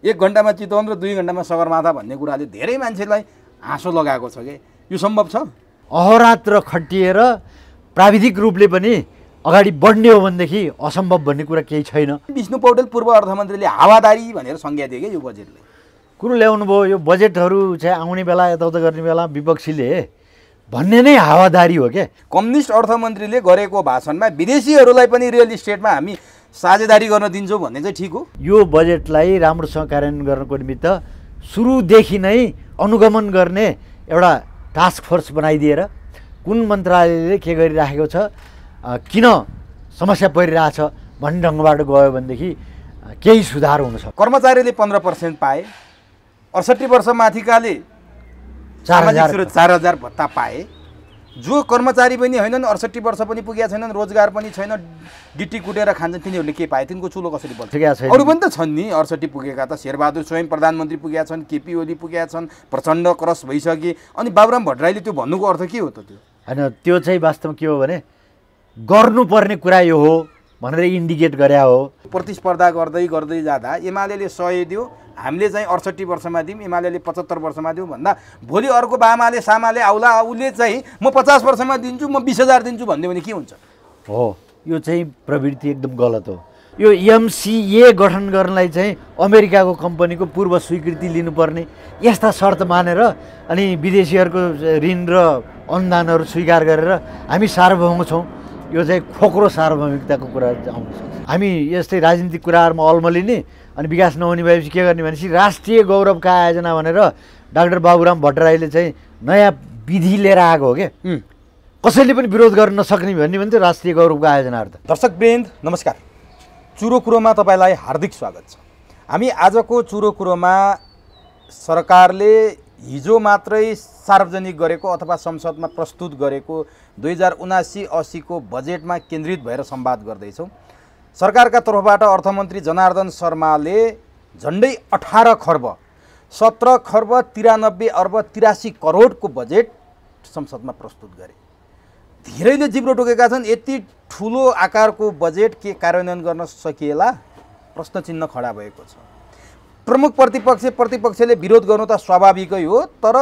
1 घण्टामा चितवन र 2 घण्टामा सगरमाथा भन्ने कुराले धेरै मान्छेलाई हाँसो लगाएको छ के यो सम्भव छ अहोरात्र खटिएर प्राविधिक रूपले पनि अगाडि बढ्ने हो भनेदेखि असम्भव भन्ने कुरा केही छैन। विष्णु पौडेल पूर्व अर्थमन्त्रीले हावादारी भनेर संज्ञा दिए के यो बजेटले कुरो ल्याउनु भयो यो बजेटहरू चाहिँ आउने बेला यताउता गर्ने बेला विपक्षीले भन्ने नै हावादारी हो के। कम्युनिस्ट अर्थमन्त्रीले गरेको भाषणमा विदेशीहरूलाई पनि रियल इस्टेटमा हामी साझेदारी गर्न दिन्छौँ भन्ने चाहिँ ठिक हो। यो बजेटलाई राम्रोसँग कार्यान्वयन गर्नको निमित्त सुरुदेखि नै अनुगमन गर्ने एउटा टास्क फोर्स बनाइदिएर कुन मन्त्रालयले के गरिराखेको छ किन समस्या परिरहेछ भन्ने ढङ्गबाट गयो भनेदेखि केही सुधार हुन सक्छ। कर्मचारीले 15% पाए, 68 वर्ष माथिकाले 4,000 भत्ता पाए। जो कर्मचारी पनि होइनन् 68 वर्ष पनि पुगेका छैनन्, रोजगार पनि छैन, गिट्टी कुटेर खान्छन्, तिनीहरूले के पाए? तिनको चुलो कसरी बल्छ? अरू पनि त छन् नि 68 पुगेका त शेरबहादुर स्वयं प्रधानमन्त्री पुगेका छन्, केपी ओली पुगेका छन्, प्रचण्ड क्रस भइसके। अनि बाबुराम भट्टराईले त्यो भन्नुको अर्थ के हो त? त्यो होइन, त्यो चाहिँ वास्तवमा के हो भने गर्नुपर्ने कुरा यो हो भनेर इन्डिकेट गरे हो। प्रतिस्पर्धा गर्दै गर्दै जाँदा एमाले 100 दियो, हामीले चाहिँ 68 वर्षमा दिउँ, एमाले 75 वर्षमा दिउँ भन्दा भोलि अर्को बामाले सामाले आउला उसले चाहिँ म 50 वर्षमा दिन्छु, म 20,000 दिन्छु भन्यो भने के हुन्छ? हो, यो चाहिँ प्रवृत्ति एकदम गलत हो। यो एमसिए गठन गर्नलाई चाहिँ अमेरिकाको कम्पनीको पूर्व स्वीकृति लिनुपर्ने यस्ता शर्त मानेर अनि विदेशीहरूको ऋण र अनुदानहरू स्वीकार गरेर हामी सार्वभौम छौँ, यो चाहिँ खोक्रो सार्वभौमिकताको कुरा आउँछ। हामी यस्तै राजनीतिक कुराहरूमा अल्मलिने अनि विकास नहुने भएपछि के गर्ने भनेपछि राष्ट्रिय गौरवका आयोजना भनेर डाक्टर बाबुराम भट्टराईले चाहिँ नयाँ विधि लिएर आएको हो क्या। कसैले पनि विरोध गर्न नसक्ने भन्ने भने चाहिँ राष्ट्रिय गौरवको आयोजनाहरू त। दर्शकवृन्द नमस्कार, चुरो कुरोमा तपाईँलाई हार्दिक स्वागत छ। हामी आजको चुरो कुरोमा सरकारले हिजो मात्रै सार्वजनिक गरेको अथवा संसदमा प्रस्तुत गरेको 2079-80 को बजेटमा केन्द्रित भएर संवाद गर्दैछौँ। सरकारका तर्फबाट अर्थमन्त्री जनार्दन शर्माले झन्डै 18 खर्ब 17 खर्ब 93 अर्ब 83 करोडको बजेट संसदमा प्रस्तुत गरे। धेरैले जिब्रो टोकेका छन्, यति ठुलो आकारको बजेट के कार्यान्वयन गर्न सकिएला? प्रश्न चिन्ह खडा भएको छ। प्रमुख प्रतिपक्षले विरोध गर्नु त स्वाभाविकै हो, तर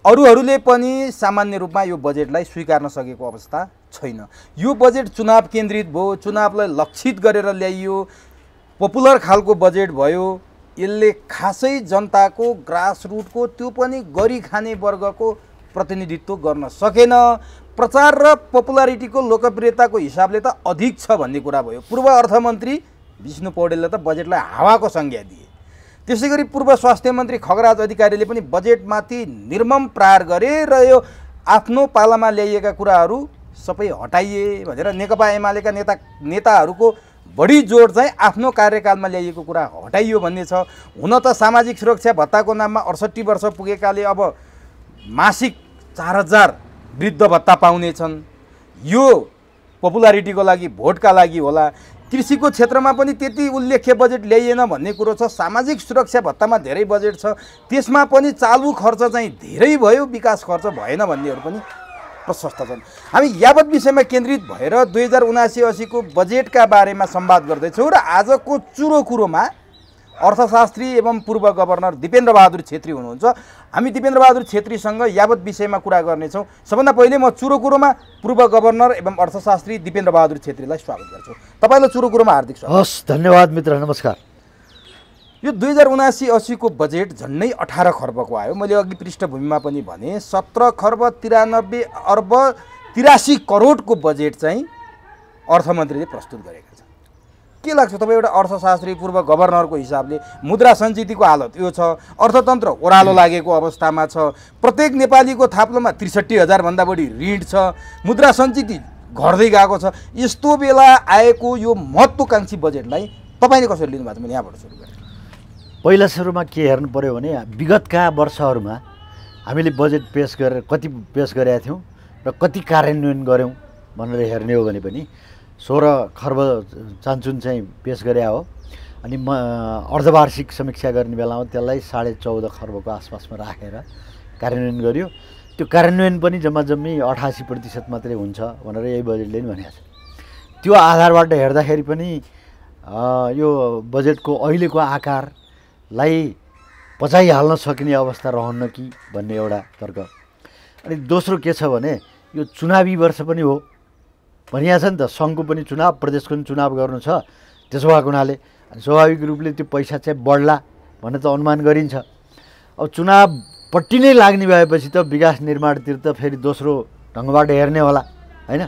अरूहरूले पनि सामान्य रूपमा यो बजेटलाई स्वीकार्न सकेको अवस्था छैन। यो बजेट चुनाव केन्द्रित भयो, चुनावलाई लक्षित गरेर ल्याइयो, पपुलर खालको बजेट भयो। यसले खासै जनताको ग्रासरुटको त्यो पनि गरी खाने वर्गको प्रतिनिधित्व गर्न सकेन। प्रचार र पपुलारिटीको लोकप्रियताको हिसाबले त अधिक छ भन्ने कुरा भयो। पूर्व अर्थमन्त्री विष्णु पौडेलले त बजेटलाई हावाको संज्ञा दिए। त्यसै गरी पूर्व स्वास्थ्य मन्त्री खगराज अधिकारीले पनि बजेटमाथि निर्मम प्रहार गरे र यो आफ्नो पालामा ल्याइएका कुराहरू सबै हटाइए भनेर नेकपा एमालेका नेताहरूको बढी जोड चाहिँ आफ्नो कार्यकालमा ल्याइएको कुरा हटाइयो भन्ने छ। हुन त सामाजिक सुरक्षा भत्ताको नाममा 68 वर्ष पुगेकाले अब मासिक 4,000 वृद्ध भत्ता पाउनेछन्। यो पपुलारिटीको लागि, भोटका लागि होला। कृषिको क्षेत्रमा पनि त्यति उल्लेख्य बजेट ल्याइएन भन्ने कुरो छ। सामाजिक सुरक्षा भत्तामा धेरै बजेट छ, त्यसमा पनि चालु खर्च चाहिँ धेरै भयो, विकास खर्च भएन भन्नेहरू पनि प्रशस्त छन्। हामी यावत विषयमा केन्द्रित भएर 2079-80 को बजेटका बारेमा संवाद गर्दैछौँ र आजको चुरो कुरोमा अर्थशास्त्री एवं पूर्व गभर्नर दिपेन्द्र बहादुर छेत्री हुनुहुन्छ। हामी दिपेन्द्र बहादुर छेत्रीसँग यावत विषयमा कुरा गर्नेछौँ। सबभन्दा पहिले म चुरो कुरोमा पूर्व गभर्नर एवं अर्थशास्त्री दिपेन्द्र बहादुर छेत्रीलाई स्वागत गर्छु। तपाईँलाई चुरो कुरोमा हार्दिक स्वागत। हस्, धन्यवाद मित्र, नमस्कार। यो 2079-80 को बजेट झन्डै 18 खर्बको आयो। मैले अघि पृष्ठभूमिमा पनि भने 17 खर्ब 93 अर्ब 83 करोडको बजेट चाहिँ अर्थमन्त्रीले प्रस्तुत गरेका छन्। के लाग्छ तपाईँ एउटा अर्थशास्त्री पूर्व गभर्नरको हिसाबले? मुद्रा सञ्चितको हालत यो छ, अर्थतन्त्र ओह्रालो लागेको अवस्थामा छ, प्रत्येक नेपालीको थाप्लोमा 63,000 भन्दा बढी ऋण छ, मुद्रा सञ्चित घट्दै गएको छ। यस्तो बेला आएको यो महत्त्वकांक्षी बजेटलाई तपाईँले कसरी लिनुभएको छ? मैले यहाँबाट सुरु गरेँ। पहिला सुरुमा के हेर्नु पर्यो भने विगतका वर्षहरूमा हामीले बजेट कति पेस गरेका थियौँ र कति कार्यान्वयन गऱ्यौँ भनेर हेर्ने हो भने पनि 16 खर्ब चान्चुन चाहिँ पेस गरे हो। अनि अर्धवार्षिक समीक्षा गर्ने बेलामा त्यसलाई 14.5 खर्बको आसपासमा राखेर कार्यान्वयन गर्यो। त्यो कार्यान्वयन पनि जम्मी 88% मात्रै हुन्छ भनेर यही बजेटले नि भनेको छ। त्यो आधारबाट हेर्दाखेरि पनि यो बजेटको अहिलेको आकार बजेटलाई पचाइहाल्न सक्ने अवस्था रहन्न कि भन्ने एउटा तर्क। अनि दोस्रो के छ भने यो चुनावी वर्ष पनि हो भनिएको छ नि त, सङ्घको पनि चुनाव, प्रदेशको पनि चुनाव गर्नु छ। त्यसो भएको हुनाले स्वाभाविक रूपले त्यो पैसा चाहिँ बढ्ला भन्ने त अनुमान गरिन्छ। अब चुनावपट्टि नै लाग्ने भएपछि त विकास निर्माणतिर त फेरि दोस्रो ढङ्गबाट हेर्ने होला होइन।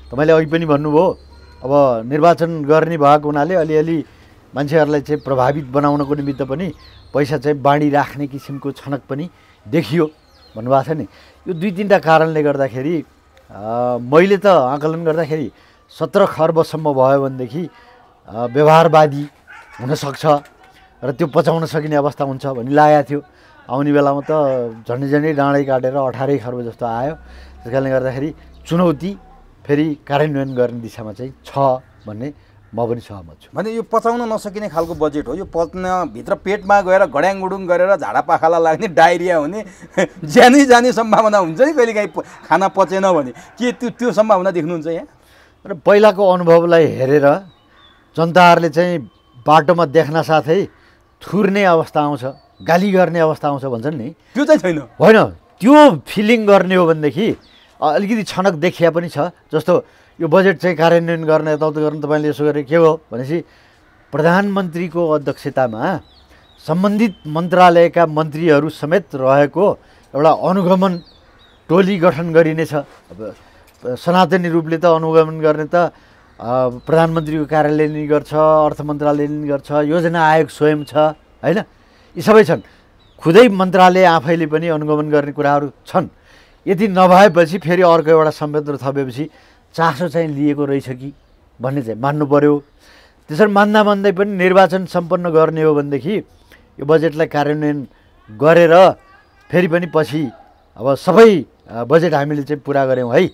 तपाईँले अघि पनि भन्नुभयो अब निर्वाचन गर्ने भएको हुनाले अलिअलि मान्छेहरूलाई चाहिँ प्रभावित बनाउनको निमित्त पनि पैसा चाहिँ बाँडिराख्ने किसिमको छनक पनि देखियो भन्नुभएको छ नि। यो 2-3टा कारणले गर्दाखेरि मैले त आकलन गर्दाखेरि 17 खर्बसम्म भयो भनेदेखि व्यवहारवादी हुनसक्छ र त्यो पचाउन सकिने अवस्था हुन्छ भन्ने लागेको थियो। आउने बेलामा त झन्डै डाँडै काटेर 18 खर्ब जस्तो आयो। त्यस कारणले गर्दाखेरि चुनौती फेरि कार्यान्वयन गर्ने दिशामा चाहिँ छ भन्ने म पनि सहमत छु। भने यो पचाउन नसकिने खालको बजेट हो यो, पच्न भित्र पेटमा गएर घड्याङगुडुङ गरेर झाडापाखाला लाग्ने, डायरिया हुने, ज्यानै जाने सम्भावना हुन्छ नि कहिलेकाहीँ खाना पचेन भने। के त्यो सम्भावना देख्नुहुन्छ यहाँ? र पहिलाको अनुभवलाई हेरेर जनताहरूले चाहिँ बाटोमा देख्न साथै थुर्ने अवस्था आउँछ, गाली गर्ने अवस्था आउँछ भन्छन् नि, त्यो चाहिँ छैन। होइन, त्यो फिलिङ गर्ने हो भनेदेखि अलिकति छनक देखिया पनि छ। जस्तो यो बजेट चाहिँ कार्यान्वयन गर्ने यताउता गर्ने तपाईँले यसो गरेर के हो भनेपछि प्रधानमन्त्रीको अध्यक्षतामा सम्बन्धित मन्त्रालयका मन्त्रीहरू समेत रहेको एउटा अनुगमन टोली गठन गरिनेछ। अब सनातनी रूपले त अनुगमन गर्ने त प्रधानमन्त्रीको कार्यालयले नि गर्छ, अर्थ मन्त्रालयले नि गर्छ, योजना आयोग स्वयं छ होइन, यी सबै छन्। खुदै मन्त्रालय आफैले पनि अनुगमन गर्ने कुराहरू छन्। यदि नभएपछि फेरि अर्को एउटा संयन्त्र थपेपछि चासो चाहिँ लिएको रहेछ कि भन्ने चाहिँ मान्नु पर्यो। त्यसरी मान्दै पनि निर्वाचन सम्पन्न गर्ने हो भनेदेखि यो बजेटलाई कार्यान्वयन गरेर फेरि पनि पछि अब सबै बजेट हामीले चाहिँ पुरा गऱ्यौँ है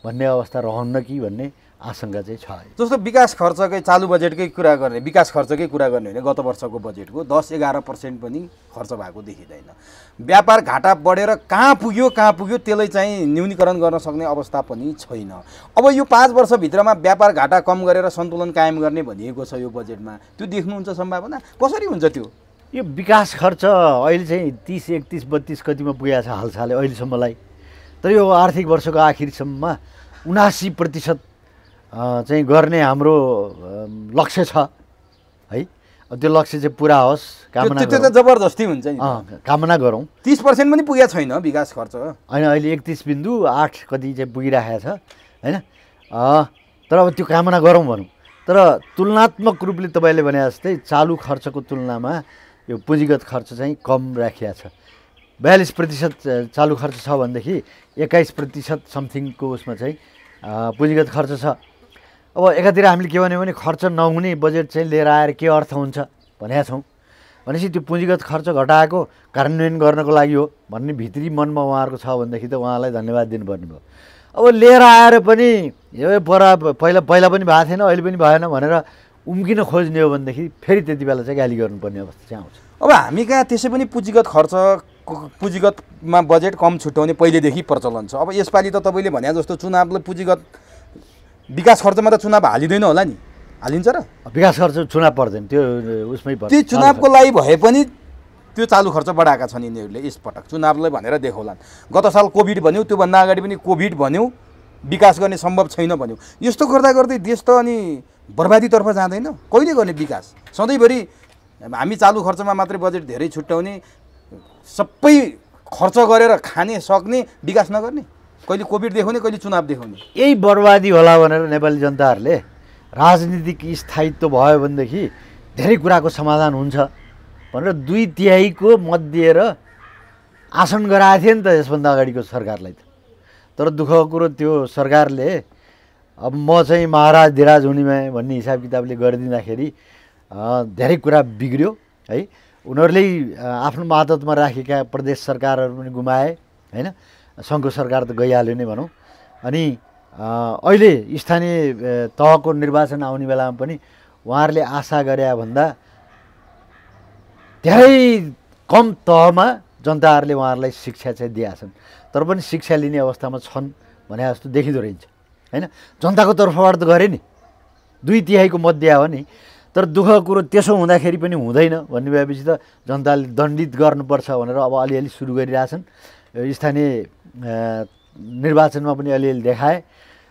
भन्ने अवस्था रहन्न कि भन्ने आशंका चाहिँ छ। जस्तो विकास खर्चकै चालु बजेटकै कुरा गर्ने, विकास खर्चकै कुरा गर्ने भने गत वर्षको बजेटको 10-11% पनि खर्च भएको देखिँदैन। व्यापार घाटा बढेर कहाँ पुग्यो त्यसलाई चाहिँ न्यूनीकरण गर्न सक्ने अवस्था पनि छैन। अब यो 5 वर्षभित्रमा व्यापार घाटा कम गरेर सन्तुलन कायम गर्ने भनिएको छ यो बजेटमा, त्यो देख्नुहुन्छ सम्भावना? कसरी हुन्छ त्यो? यो विकास खर्च अहिले चाहिँ 30, 31, 32 कतिमा पुगेको छ हालसालै अहिलेसम्मलाई। तर यो आर्थिक वर्षको आखिरसम्ममा 79% चाहिँ गर्ने हाम्रो लक्ष्य छ है। त्यो लक्ष्य चाहिँ पुरा होस् कामना त्यो त जबरजस्ती हुन्छ नि, कामना गरौँ। 30% पनि पुगेको छैन विकास खर्च होइन, अहिले 31.8 कति चाहिँ पुगिरहेको छ होइन। तर अब त्यो कामना गरौँ भनौँ। तर तुलनात्मक रूपले तपाईँले भने जस्तै चालु खर्चको तुलनामा यो पुँजीगत खर्च चाहिँ कम राखिएको छ। 42% चालु खर्च छ भनेदेखि 21% समथिङको उसमा चाहिँ पुँजीगत खर्च छ। अब एकातिर हामीले के भन्यो भने खर्च नहुने बजेट चाहिँ लिएर आएर के अर्थ हुन्छ भनेका छौँ। भनेपछि त्यो पुँजीगत खर्च घटाएको कार्यान्वयन गर्नको लागि हो भन्ने भित्री मनमा उहाँहरूको छ भनेदेखि त उहाँलाई धन्यवाद दिनुपर्ने भयो। अब लिएर आएर पनि यो पहिला पनि भएको थिएन अहिले पनि भएन भनेर उम्किन खोज्ने हो भनेदेखि फेरि त्यति बेला चाहिँ गाली गर्नुपर्ने अवस्था चाहिँ आउँछ। अब हामी कहाँ त्यसै पनि पुँजीगतमा बजेट कम छुट्याउने पहिलेदेखि प्रचलन छ। अब यसपालि त तपाईँले भने जस्तो चुनावले पुँजीगत विकास खर्चमा त चुनाव हालिँदैन होला नि, हालिन्छ र? विकास खर्च चुनाव पर्दैन, त्यो उसमै पर्छ। त्यो चुनावको लागि भए पनि त्यो चालु खर्च बढाएका छन् यिनीहरूले यसपटक चुनावलाई भनेर देखाउलान्। गत साल कोभिड भन्यो, त्योभन्दा अगाडि पनि कोभिड भन्यो, विकास गर्ने सम्भव छैन भन्यो। यस्तो गर्दै देश त अनि बर्बादीतर्फ जाँदैन? कहिले गर्ने विकास? सधैँभरि हामी चालु खर्चमा मात्रै बजेट धेरै छुट्याउने, सबै खर्च गरेर खाने सक्ने, विकास नगर्ने, कहिले कोभिड देखाउने कहिले चुनाव देखाउने। यही बर्बादी होला भनेर नेपाली जनताहरूले राजनीतिक स्थायित्व भयो भनेदेखि धेरै कुराको समाधान हुन्छ भनेर 2/3 मत दिएर आसन गराएको थियो नि त यसभन्दा अगाडिको सरकारलाई त। तर दुःखको कुरो त्यो सरकारले अब म चाहिँ महाराज धिराज हुनेमा भन्ने हिसाब किताबले गरिदिँदाखेरि धेरै कुरा बिग्रियो है। उनीहरूले आफ्नो मातहतमा राखेका प्रदेश सरकारहरू पनि गुमाए होइन, सङ्घको सरकार त गइहाल्यो नै भनौँ। अनि अहिले स्थानीय तहको निर्वाचन आउने बेलामा पनि उहाँहरूले आशा गरे भन्दा धेरै कम तहमा जनताहरूले उहाँहरूलाई शिक्षा चाहिँ दिएका छन्। तर पनि शिक्षा लिने अवस्थामा छन् भने जस्तो देखिँदो रहेछ होइन। जनताको तर्फबाट त गरे नि, 2/3 मत दिए हो नि। तर दुःखको कुरो त्यसो हुँदाखेरि पनि हुँदैन भन्ने भएपछि त जनताले दण्डित गर्नुपर्छ भनेर अब अलिअलि सुरु गरिरहेछन्। स्थानीय निर्वाचनमा पनि अलिअलि देखाए।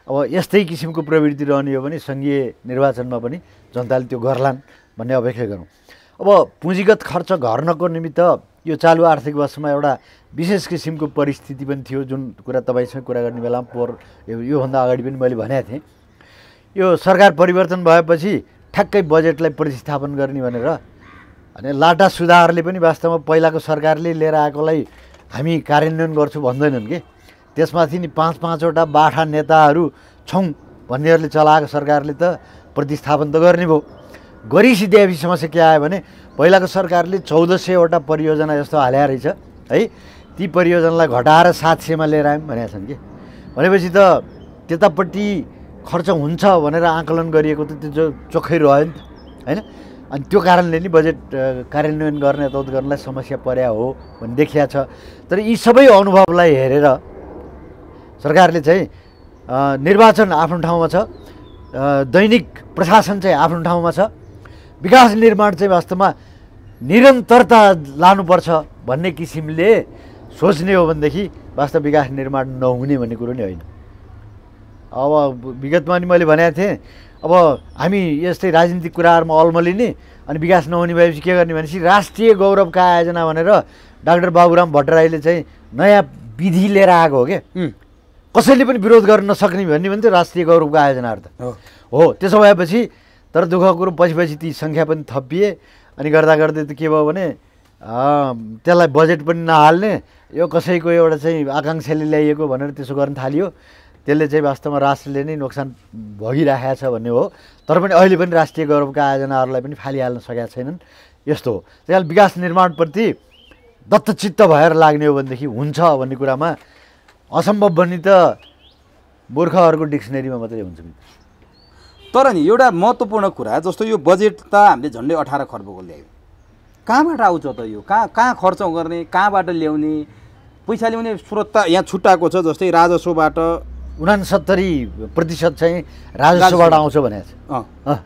अब यस्तै किसिमको प्रवृत्ति रहने हो भने सङ्घीय निर्वाचनमा पनि जनताले त्यो गर्लान् भन्ने अपेक्षा गरौँ। अब पुँजीगत खर्च घर्नको निमित्त यो चालु आर्थिक वर्षमा एउटा विशेष किसिमको परिस्थिति पनि थियो, जुन कुरा तपाईँसँग कुरा गर्ने बेलामा योभन्दा अगाडि पनि मैले भनेको थिएँ। यो सरकार परिवर्तन भएपछि ठ्याक्कै बजेटलाई प्रतिस्थापन गर्ने भनेर अनि लाटा सुधारले पनि वास्तवमा पहिलाको सरकारले लिएर आएकोलाई हामी कार्यान्वयन गर्छु भन्दैनन् कि, त्यसमाथि नि 5-5वटा बाठा नेताहरू छौँ भन्नेहरूले चलाएको सरकारले त प्रतिस्थापन त गर्ने भयो। गरिसिदिएपछि समस्या के आयो भने पहिलाको सरकारले 1400वटा परियोजना जस्तो हाल्या रहेछ है, ती परियोजनालाई घटाएर 700मा लिएर आयौँ भनेका छन् कि। भनेपछि त त्यतापट्टि खर्च हुन्छ भनेर आकलन गरिएको त त्यो चोखै रह्यो नि त होइन। अनि त्यो कारणले नि बजेट कार्यान्वयन गर्ने यताउता गर्नलाई समस्या पर्या हो भन्ने देखिया छ। तर यी सबै अनुभवलाई हेरेर सरकारले चाहिँ निर्वाचन आफ्नो ठाउँमा छ, दैनिक प्रशासन चाहिँ आफ्नो ठाउँमा छ, विकास निर्माण चाहिँ वास्तवमा निरन्तरता लानुपर्छ भन्ने किसिमले सोच्ने हो भनेदेखि वास्तव विकास निर्माण नहुने भन्ने कुरो नै होइन। अब विगतमा नि मैले भनेको थिएँ, अब हामी यस्तै राजनीतिक कुराहरूमा अल्मलिने अनि विकास नहुने भएपछि के गर्ने भनेपछि राष्ट्रिय गौरवका आयोजना भनेर डाक्टर बाबुराम भट्टराईले चाहिँ नयाँ विधि लिएर आएको हो क्या। कसैले पनि विरोध गर्न नसक्ने भन्ने भने चाहिँ राष्ट्रिय गौरवको आयोजनाहरू त हो। त्यसो भएपछि तर दुःखको कुरो पछि ती सङ्ख्या पनि थपिए अनि गर्दा गर्दै त के भयो भने त्यसलाई बजेट पनि नहाल्ने, यो कसैको एउटा चाहिँ आकाङ्क्षाले ल्याइएको भनेर त्यसो गर्न थालियो। त्यसले चाहिँ वास्तवमा राष्ट्रले नै नोक्सान भोगिरहेको छ भन्ने हो। तर पनि अहिले पनि राष्ट्रिय गौरवका आयोजनाहरूलाई पनि फालिहाल्न सकेका छैनन्। यस्तो हो। त्यसैले विकास निर्माणप्रति दत्तचित्त भएर लाग्ने हो भनेदेखि हुन्छ भन्ने कुरामा असम्भव भन्ने त मूर्खहरूको डिक्सनेरीमा मात्रै हुन्छ। तर नि एउटा महत्त्वपूर्ण कुरा जस्तो यो बजेट त हामीले झन्डै 18 खर्बको ल्यायौँ, कहाँबाट आउँछ त यो? कहाँ खर्च गर्ने, कहाँबाट ल्याउने? पैसा ल्याउने स्रोत त यहाँ छुट्टाएको छ, जस्तै राजस्वबाट 69% चाहिँ राजस्वबाट आउँछ भनेको छ।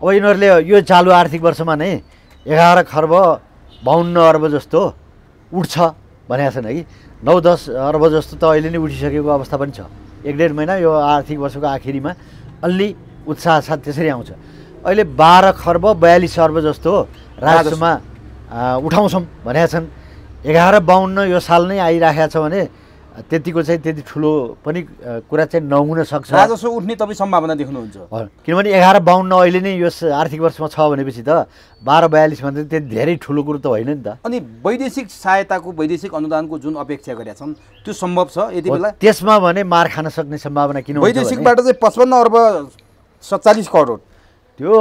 अब यिनीहरूले यो चालु आर्थिक वर्षमा नै 11 खर्ब 52 अर्ब जस्तो उठ्छ भनेका छन् है कि। 9-10 अर्ब जस्तो त अहिले नै उठिसकेको अवस्था पनि छ। 1-1.5 महिना यो आर्थिक वर्षको आखिरीमा अलि उत्साह साथ त्यसरी आउँछ। अहिले 12 खर्ब 42 अर्ब जस्तो राजस्वमा उठाउँछौँ भनेका छन्। 11-52 यो साल नै आइराखेको छ भने त्यतिको चाहिँ त्यति ठुलो पनि कुरा चाहिँ नहुन सक्छ। राजस्व उठ्ने तपाईँ सम्भावना देख्नुहुन्छ? किनभने 11-52 अहिले नै यो आर्थिक वर्षमा छ भनेपछि त 12-42 भन्दा त्यति धेरै ठुलो कुरो त होइन नि त। अनि वैदेशिक सहायताको वैदेशिक अनुदानको जुन अपेक्षा गरेका छन् त्यो सम्भव छ यति बेला? त्यसमा भने मार खान सक्ने सम्भावना किन हुन्छ? वैदेशिकबाट चाहिँ 55 अर्ब 47 करोड, त्यो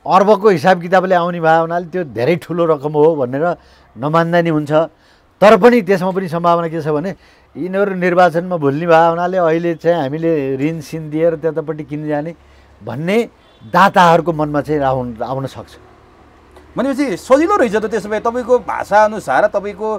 अर्बको हिसाब किताबले आउने भए हुनाले त्यो धेरै ठुलो रकम हो भनेर नमान्दा नि हुन्छ। तर पनि त्यसमा पनि सम्भावना के छ भने यिनीहरू निर्वाचनमा भुल्ने भए हुनाले अहिले चाहिँ हामीले ऋण सिन दिएर त्यतापट्टि किन जाने भन्ने दाताहरूको मनमा चाहिँ आउन सक्छ। भनेपछि सजिलो रहेछ त त्यसो भए तपाईँको भाषाअनुसार, तपाईँको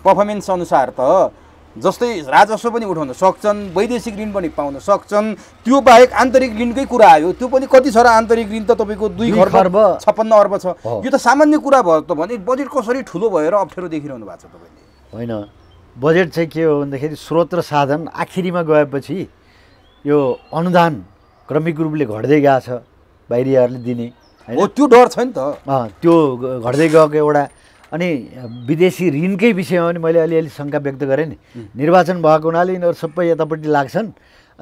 पर्फर्मेन्स अनुसार त जस्तै राजस्व पनि उठाउन सक्छन्, वैदेशिक ऋण पनि पाउन सक्छन्, त्यो बाहेक आन्तरिक ऋणकै कुरा आयो, त्यो पनि कति छ र आन्तरिक ऋण त तपाईँको 2 खर्ब 56 अर्ब छ। यो त सामान्य कुरा भयो त भने बजेट कसरी ठुलो भएर अप्ठ्यारो देखिरहनु भएको छ तपाईँले? होइन, बजेट चाहिँ के हो भन्दाखेरि स्रोत र साधन आखिरीमा गएपछि यो अनुदान क्रमिक रूपले घट्दै गएको छ बाहिरीहरूले दिने हो, त्यो डर छ नि त। त्यो घट्दै गएको एउटा। अनि विदेशी ऋणकै विषयमा पनि मैले अलिअलि शङ्का व्यक्त गरेँ नि। निर्वाचन भएको हुनाले यिनीहरू सबै यतापट्टि लाग्छन्,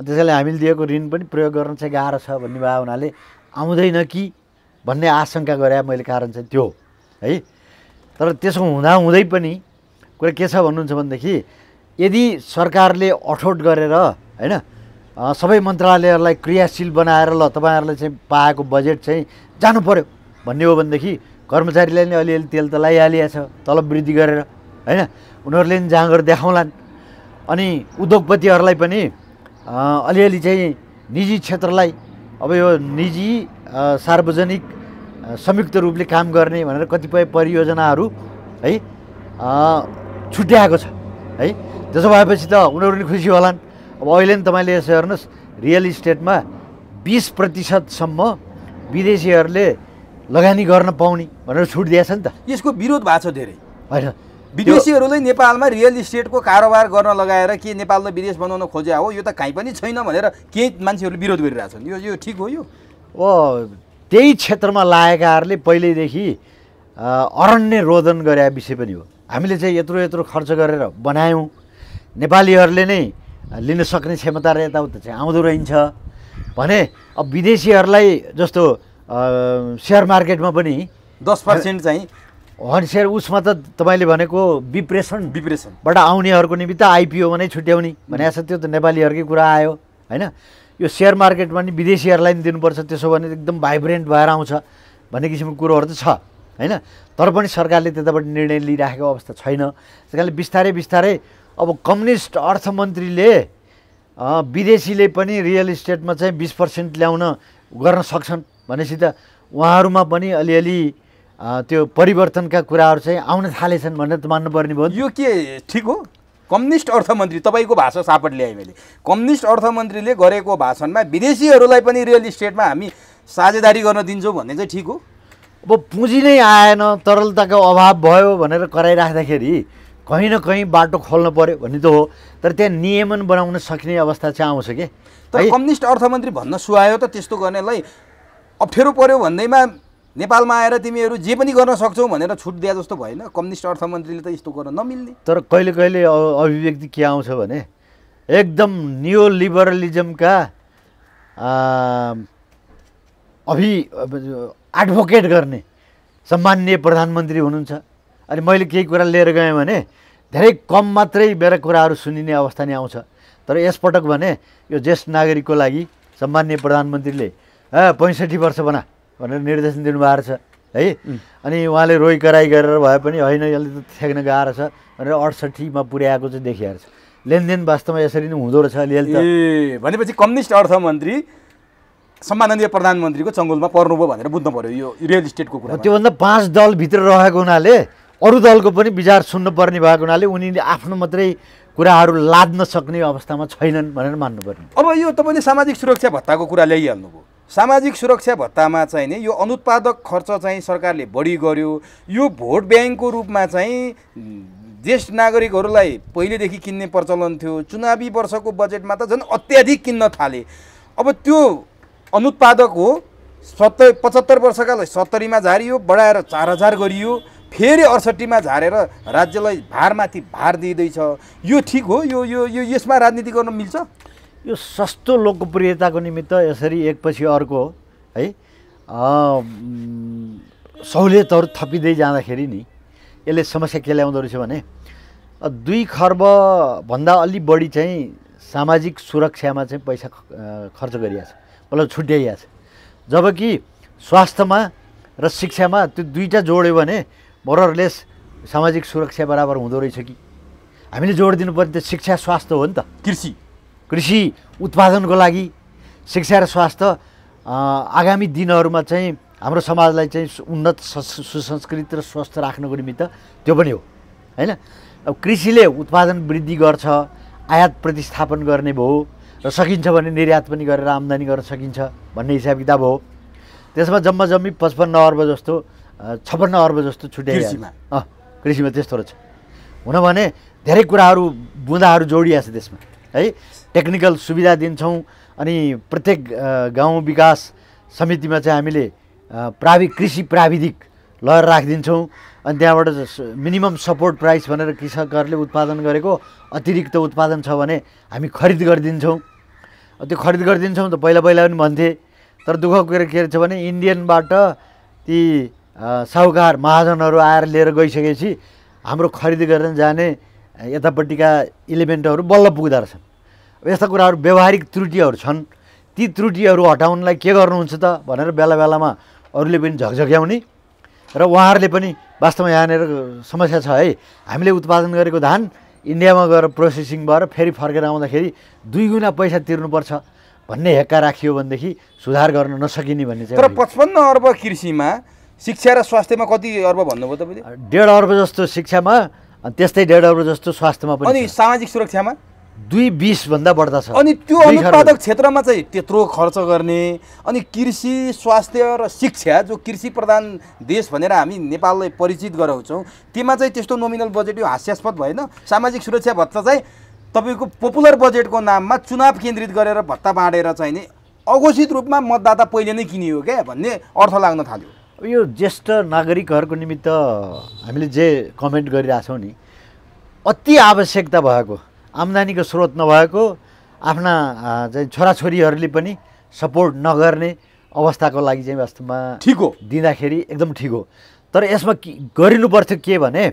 त्यसैले हामीले दिएको ऋण पनि प्रयोग गर्न चाहिँ गाह्रो छ भन्ने भए हुनाले आउँदैन कि भन्ने आशंका गरे मैले। कारण चाहिँ त्यो है। तर त्यसो हुँदै पनि कुरा के छ भन्नुहुन्छ भनेदेखि यदि सरकारले अठोट गरेर होइन सबै मन्त्रालयहरूलाई क्रियाशील बनाएर ल तपाईँहरूले चाहिँ पाएको बजेट चाहिँ जानु पर्यो भन्ने हो भनेदेखि कर्मचारीलाई नै अलिअलि तेल त लगाइहालिएको छ तलब वृद्धि गरेर होइन, उनीहरूले नि जाँगर देखाउलान्। अनि उद्योगपतिहरूलाई पनि अलिअलि चाहिँ निजी क्षेत्रलाई अब यो निजी सार्वजनिक संयुक्त रूपले काम गर्ने भनेर कतिपय परियोजनाहरू है छुट्याएको छ है। त्यसो भएपछि त उनीहरू पनि खुसी होलान्। अब अहिले नि तपाईँले यसो हेर्नुहोस्, रियल इस्टेटमा 20% विदेशीहरूले लगानी गर्न पाउने भनेर छुट दिएछ नि त। यसको विरोध भएको छ धेरै। होइन विदेशीहरूले नेपालमा रियल इस्टेटको कारोबार गर्न लगाएर के नेपाललाई विदेश बनाउन खोजे हो, यो त काहीँ पनि छैन भनेर केही मान्छेहरूले विरोध गरिरहेछन्। यो ठिक हो? यो त्यही क्षेत्रमा लागेकाहरूले पहिल्यैदेखि अरण्य रोदन गरे विषय पनि हो। हामीले चाहिँ यत्रो यत्रो खर्च गरेर बनायौँ, नेपालीहरूले नै लिन सक्ने क्षमता र यताउता चाहिँ आउँदो रहन्छ भने अब विदेशीहरूलाई जस्तो सेयर मार्केटमा पनि 10% चाहिँ सेयर उसमा त तपाईँले भनेको विप्रेसनबाट आउनेहरूको निमित्त आइपिओमा नै छुट्याउने भनेको छ। त्यो त नेपालीहरूकै कुरा आयो होइन। यो सेयर मार्केटमा नि विदेशीहरूलाई नि दिनुपर्छ, त्यसो भने एकदम भाइब्रेन्ट भएर आउँछ भन्ने किसिमको कुरोहरू त छ होइन। तर पनि सरकारले त्यताबाट निर्णय लिइराखेको अवस्था छैन। त्यस कारणले बिस्तारै बिस्तारै अब कम्युनिस्ट अर्थमन्त्रीले विदेशीले पनि रियल इस्टेटमा चाहिँ 20% ल्याउन गर्न सक्छन् भनेपछि त उहाँहरूमा पनि अलिअलि त्यो परिवर्तनका कुराहरू चाहिँ आउन थालेछन् भनेर त मान्नुपर्ने भयो। यो के ठिक हो? कम्युनिस्ट अर्थमन्त्री, तपाईँको भाषा सापट ल्याएँ मैले, कम्युनिस्ट अर्थमन्त्रीले गरेको भाषणमा विदेशीहरूलाई पनि रियल इस्टेटमा हामी साझेदारी गर्न दिन्छौँ भन्ने चाहिँ ठिक हो? अब पुँजी नै आएन, तरलताको अभाव भयो भनेर कराइराख्दाखेरि कहीँ न कहीँ बाटो खोल्न पर्यो भन्ने त हो। तर त्यहाँ नियमन बनाउन सक्ने अवस्था चाहिँ आउँछ कि। तर कम्युनिस्ट अर्थमन्त्री भन्न सुहायो त त्यस्तो गर्नेलाई अप्ठ्यारो पर्यो भन्दैमा नेपालमा आएर तिमीहरू जे पनि गर्न सक्छौ भनेर छुट दिए जस्तो भएन? कम्युनिस्ट अर्थमन्त्रीले त यस्तो गर्न नमिल्ने। तर कहिले कहिले अभिव्यक्ति के आउँछ भने एकदम नियो लिबरलिजमका एडभोकेट गर्ने सम्माननीय प्रधानमन्त्री हुनुहुन्छ। अनि मैले केही कुरा लिएर गएँ भने धेरै कम मात्रै मेरा कुराहरू सुनिने अवस्था नै आउँछ। तर यसपटक भने यो ज्येष्ठ नागरिकको लागि सम्माननीय प्रधानमन्त्रीले 65 वर्ष बना भनेर निर्देशन दिनुभएको छ है। अनि उहाँले रोइ कराई गरेर भए पनि होइन यसले त थ्याक्न गाह्रो छ भनेर 68मा पुर्याएको चाहिँ देखिएको छ। लेनदेन वास्तवमा यसरी नै हुँदो रहेछ अलिअलि त। भनेपछि कम्युनिस्ट अर्थमन्त्री सम्माननीय प्रधानमन्त्रीको चङ्गुलमा पर्नुभयो भनेर बुझ्नु पर्यो यो रियल इस्टेटको कुरा। त्योभन्दा 5 दलभित्र रहेको हुनाले अरू दलको पनि विचार सुन्नुपर्ने भएको हुनाले उनीले आफ्नो मात्रै कुराहरू लाद्न सक्ने अवस्थामा छैनन् भनेर मान्नुपर्ने। अब यो तपाईँले सामाजिक सुरक्षा भत्ताको कुरा ल्याइहाल्नुभयो। सामाजिक सुरक्षा भत्तामा चाहिँ नि यो अनुत्पादक खर्च चाहिँ सरकारले बढी गर्यो। यो भोट ब्याङ्कको रूपमा चाहिँ ज्येष्ठ नागरिकहरूलाई पहिलेदेखि किन्ने प्रचलन थियो। चुनावी वर्षको बजेटमा त झन् अत्याधिक किन्न थाले। अब त्यो अनुत्पादक हो, 75 वर्षकालाई 70मा झारियो, बढाएर 4000 गरियो, फेरि 68मा झारेर राज्यलाई भारमाथि भार दिँदैछ। यो ठिक हो? यो यसमा राजनीति गर्न मिल्छ? यो सस्तो लोकप्रियताको निमित्त यसरी एकपछि अर्को है सहुलियतहरू थपिँदै जाँदाखेरि नि यसले समस्या के ल्याउँदो रहेछ भने 2 खर्बभन्दा अलि बढी चाहिँ सामाजिक सुरक्षामा चाहिँ पैसा खर्च गरिएको छ, मतलब छुट्याइएको छ। जबकि स्वास्थ्यमा र शिक्षामा त्यो दुईटा जोड्यो भने मोरलेस सामाजिक सुरक्षा बराबर हुँदो रहेछ कि। हामीले जोड दिनुपर्ने त शिक्षा स्वास्थ्य हो नि त। कृषि उत्पादनको लागि शिक्षा र स्वास्थ्य आगामी दिनहरूमा चाहिँ हाम्रो समाजलाई चाहिँ उन्नत सुसंस्कृत र स्वस्थ राख्नको निमित्त त्यो पनि हो हैन। अब कृषिले उत्पादन वृद्धि गर्छ, आयात प्रतिस्थापन गर्ने भयो र सकिन्छ भने निर्यात पनि गरेर आम्दानी गर्न सकिन्छ भन्ने हिसाब किताब हो। त्यसमा जम्मा जम्मी 55 अर्ब जस्तो 56 अर्ब जस्तो छुट्याइहाल्छ कृषिमा। त्यस्तो रहेछ हुन भने धेरै कुराहरू बुँदाहरू जोडिएको छ त्यसमा है। टेक्निकल सुविधा दिन्छौँ अनि प्रत्येक गाउँ विकास समितिमा चाहिँ हामीले कृषि प्राविधिक लहर राखिदिन्छौँ। अनि त्यहाँबाट मिनिमम सपोर्ट प्राइस भनेर कृषकहरूले उत्पादन गरेको अतिरिक्त उत्पादन छ भने हामी खरिद गरिदिन्छौँ। त्यो खरिद गरिदिन्छौँ त पहिला पनि भन्थे। तर दुःख के छ भने इन्डियनबाट ती साहुकार महाजनहरू आएर लिएर गइसकेपछि हाम्रो खरिद गर्न जाने यतापट्टिका इलिमेन्टहरू बल्ल पुग्दो रहेछन्। यस्ता कुराहरू व्यवहारिक त्रुटिहरू छन्। ती त्रुटिहरू हटाउनलाई के गर्नुहुन्छ त भनेर बेला बेलामा अरूले पनि झकझक्याउने र उहाँहरूले पनि वास्तवमा यहाँनिर समस्या छ है। हामीले उत्पादन गरेको धान इन्डियामा गएर प्रोसेसिङ भएर फेरि फर्केर आउँदाखेरि 2 गुणा पैसा तिर्नुपर्छ भन्ने हेक्का राखियो भनेदेखि सुधार गर्न नसकिने भन्ने चाहिँ। तर 55 अर्ब कृषिमा शिक्षा र स्वास्थ्यमा कति अर्ब भन्नुभयो तपाईँले? 1.5 अर्ब जस्तो शिक्षामा, त्यस्तै 1.5 अर्ब जस्तो स्वास्थ्यमा पनि। अनि सामाजिक सुरक्षामा 220 भन्दा बढ्दा छ। अनि त्यो अनुत्पादक क्षेत्रमा चाहिँ त्यत्रो खर्च गर्ने, अनि कृषि, स्वास्थ्य र शिक्षा, जो कृषि प्रधान देश भनेर हामी नेपाललाई परिचित गराउँछौँ, तीमा चाहिँ त्यस्तो नोमिनल बजेट यो हास्यास्पद भएन? सामाजिक सुरक्षा भत्ता चाहिँ तपाईँको पपुलर बजेटको नाममा चुनाव केन्द्रित गरेर भत्ता बाँडेर चाहिँ नि अघोषित रूपमा मतदाता पहिले नै किनियो क्या भन्ने अर्थ लाग्न थाल्यो। यो ज्येष्ठ नागरिकहरूको निमित्त हामीले जे कमेन्ट गरिरहेछौँ नि, अति आवश्यकता भएको, आम्दानीको स्रोत नभएको, आफ्ना चाहिँ छोराछोरीहरूले पनि सपोर्ट नगर्ने अवस्थाको लागि चाहिँ वास्तवमा ठिक हो, दिँदाखेरि एकदम ठिक हो। तर यसमा गरिनुपर्थ्यो के भने,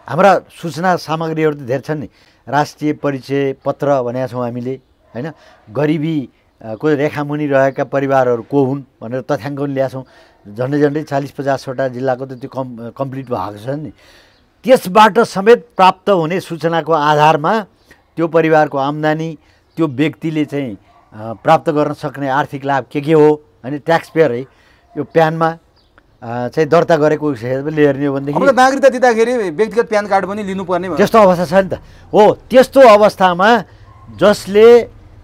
हाम्रा सूचना सामग्रीहरू त धेरै छन् नि, राष्ट्रिय परिचय पत्र भनेका छौँ हामीले होइन, गरिबी को रेखामुनि रहेका परिवारहरू को हुन् भनेर तथ्याङ्क पनि ल्याएको छौँ। झन्डै झन्डै 40-50वटा जिल्लाको त त्यो कम्प्लिट भएको छ नि। त्यसबाट समेत प्राप्त हुने सूचनाको आधारमा त्यो परिवारको आम्दानी, त्यो व्यक्तिले चाहिँ प्राप्त गर्न सक्ने आर्थिक लाभ के हो होइन, ट्याक्स पेयर है यो प्यानमा चाहिँ दर्ता गरेको हिसाबले हेर्ने हो भनेदेखि नागरिकता दिँदाखेरि व्यक्तिगत प्यान कार्ड पनि लिनुपर्ने त्यस्तो अवस्था छ नि त। हो, त्यस्तो अवस्थामा जसले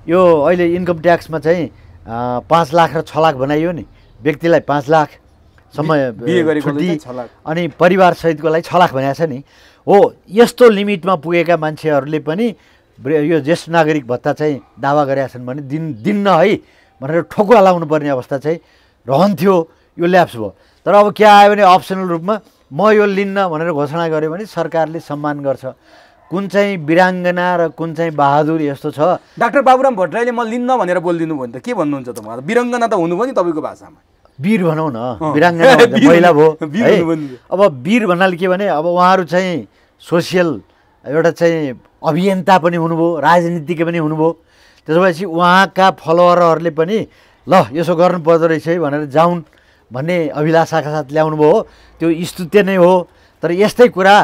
यो अहिले इन्कम ट्याक्समा चाहिँ 5 लाख र 6 लाख बनाइयो नि, व्यक्तिलाई 5 लाखसम्म छुट्टी अनि परिवार सहितकोलाई 6 लाख भनेको छ नि। हो, यस्तो लिमिटमा पुगेका मान्छेहरूले पनि यो ज्येष्ठ नागरिक भत्ता चाहिँ दावा गरेका छन् भने दिन्न है भनेर ठोकुवा लाउनु पर्ने अवस्था चाहिँ रहन्थ्यो। यो ल्याप्स भयो। तर अब के आयो भने अप्सनल रूपमा म यो लिन्न भनेर घोषणा गर्यो भने सरकारले सम्मान गर्छ। कुन चाहिँ वीराङ्गना र कुन चाहिँ बहादुर यस्तो छ। डाक्टर बाबुराम भट्टराईले म लिन्न भनेर बोलिदिनु भयो नि त, के भन्नुहुन्छ त? उहाँ वीराङ्गना त हुनुभयो नि तपाईँको भाषामा, वीर भनौँ न, वीराङ्गना महिला भयो है। अब वीर भन्नाले के भने, अब उहाँहरू चाहिँ सोसियल एउटा चाहिँ अभियन्ता पनि हुनुभयो, राजनीतिज्ञ पनि हुनुभयो। त्यसपछि उहाँका फलोवरहरूले पनि ल यसो गर्नु पर्दो रहेछ है भनेर जाउन् भन्ने अभिलाषाका साथ ल्याउनु भयो। त्यो स्तुत्य नै हो। तर यस्तै कुरा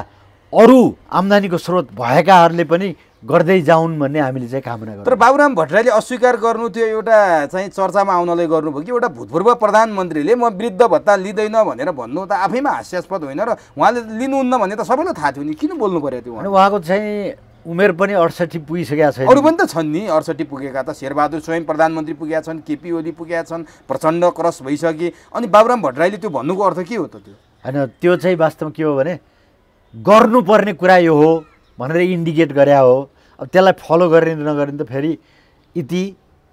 अरू आम्दानीको स्रोत भएकाहरूले पनि गर्दै जाउन् भन्ने हामीले चाहिँ कामना गर्छौँ। तर बाबुराम भट्टराईले अस्वीकार गर्नु त्यो एउटा चाहिँ चर्चामा आउनलाई गर्नुभयो कि एउटा भूतपूर्व प्रधानमन्त्रीले म वृद्ध भत्ता लिँदैन भनेर भन्नु त आफैमा हास्यास्पद होइन र उहाँले लिनुहुन्न भन्ने त सबैलाई थाहा थियो नि, किन बोल्नु पर्यो त्यो? उहाँको चाहिँ उमेर पनि 68 पुगिसकेका छैन। अरू पनि त छन् नि 68 पुगेका, त शेरबहादुर स्वयं प्रधानमन्त्री पुगेका छन्, केपी ओली पुगेका छन्, प्रचण्ड क्रस भइसके। अनि बाबुराम भट्टराईले त्यो भन्नुको अर्थ के हो त? त्यो होइन, त्यो चाहिँ वास्तवमा के हो भने गर्नुपर्ने कुरा यो हो भनेर इन्डिकेट गरे हो। अब त्यसलाई फलो गर्ने नगर्ने त फेरि इति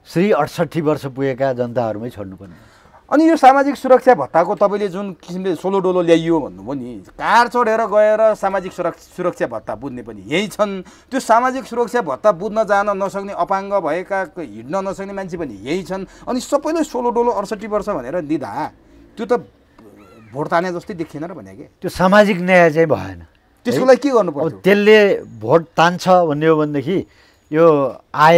श्री 68 वर्ष पुगेका जनताहरूमै छोड्नुपर्ने। अनि यो सामाजिक सुरक्षा भत्ताको तपाईँले जुन किसिमले सोलो डोलो ल्याइयो भन्नुभयो नि, कार चढेर गएर सामाजिक सुरक्षा भत्ता बुझ्ने पनि यही छन्, त्यो सामाजिक सुरक्षा भत्ता बुझ्न जान नसक्ने अपाङ्ग भएका हिँड्न नसक्ने मान्छे पनि यही छन्। अनि सबैले सोलो डोलो 68 वर्ष भनेर दिँदा त्यो त भोट ताने जस्तै देखिएन र भने के? त्यो सामाजिक न्याय चाहिँ भएन। त्यसको लागि के गर्नु पर्छ? त्यसले भोट तान्छ भन्ने हो भनेदेखि यो आय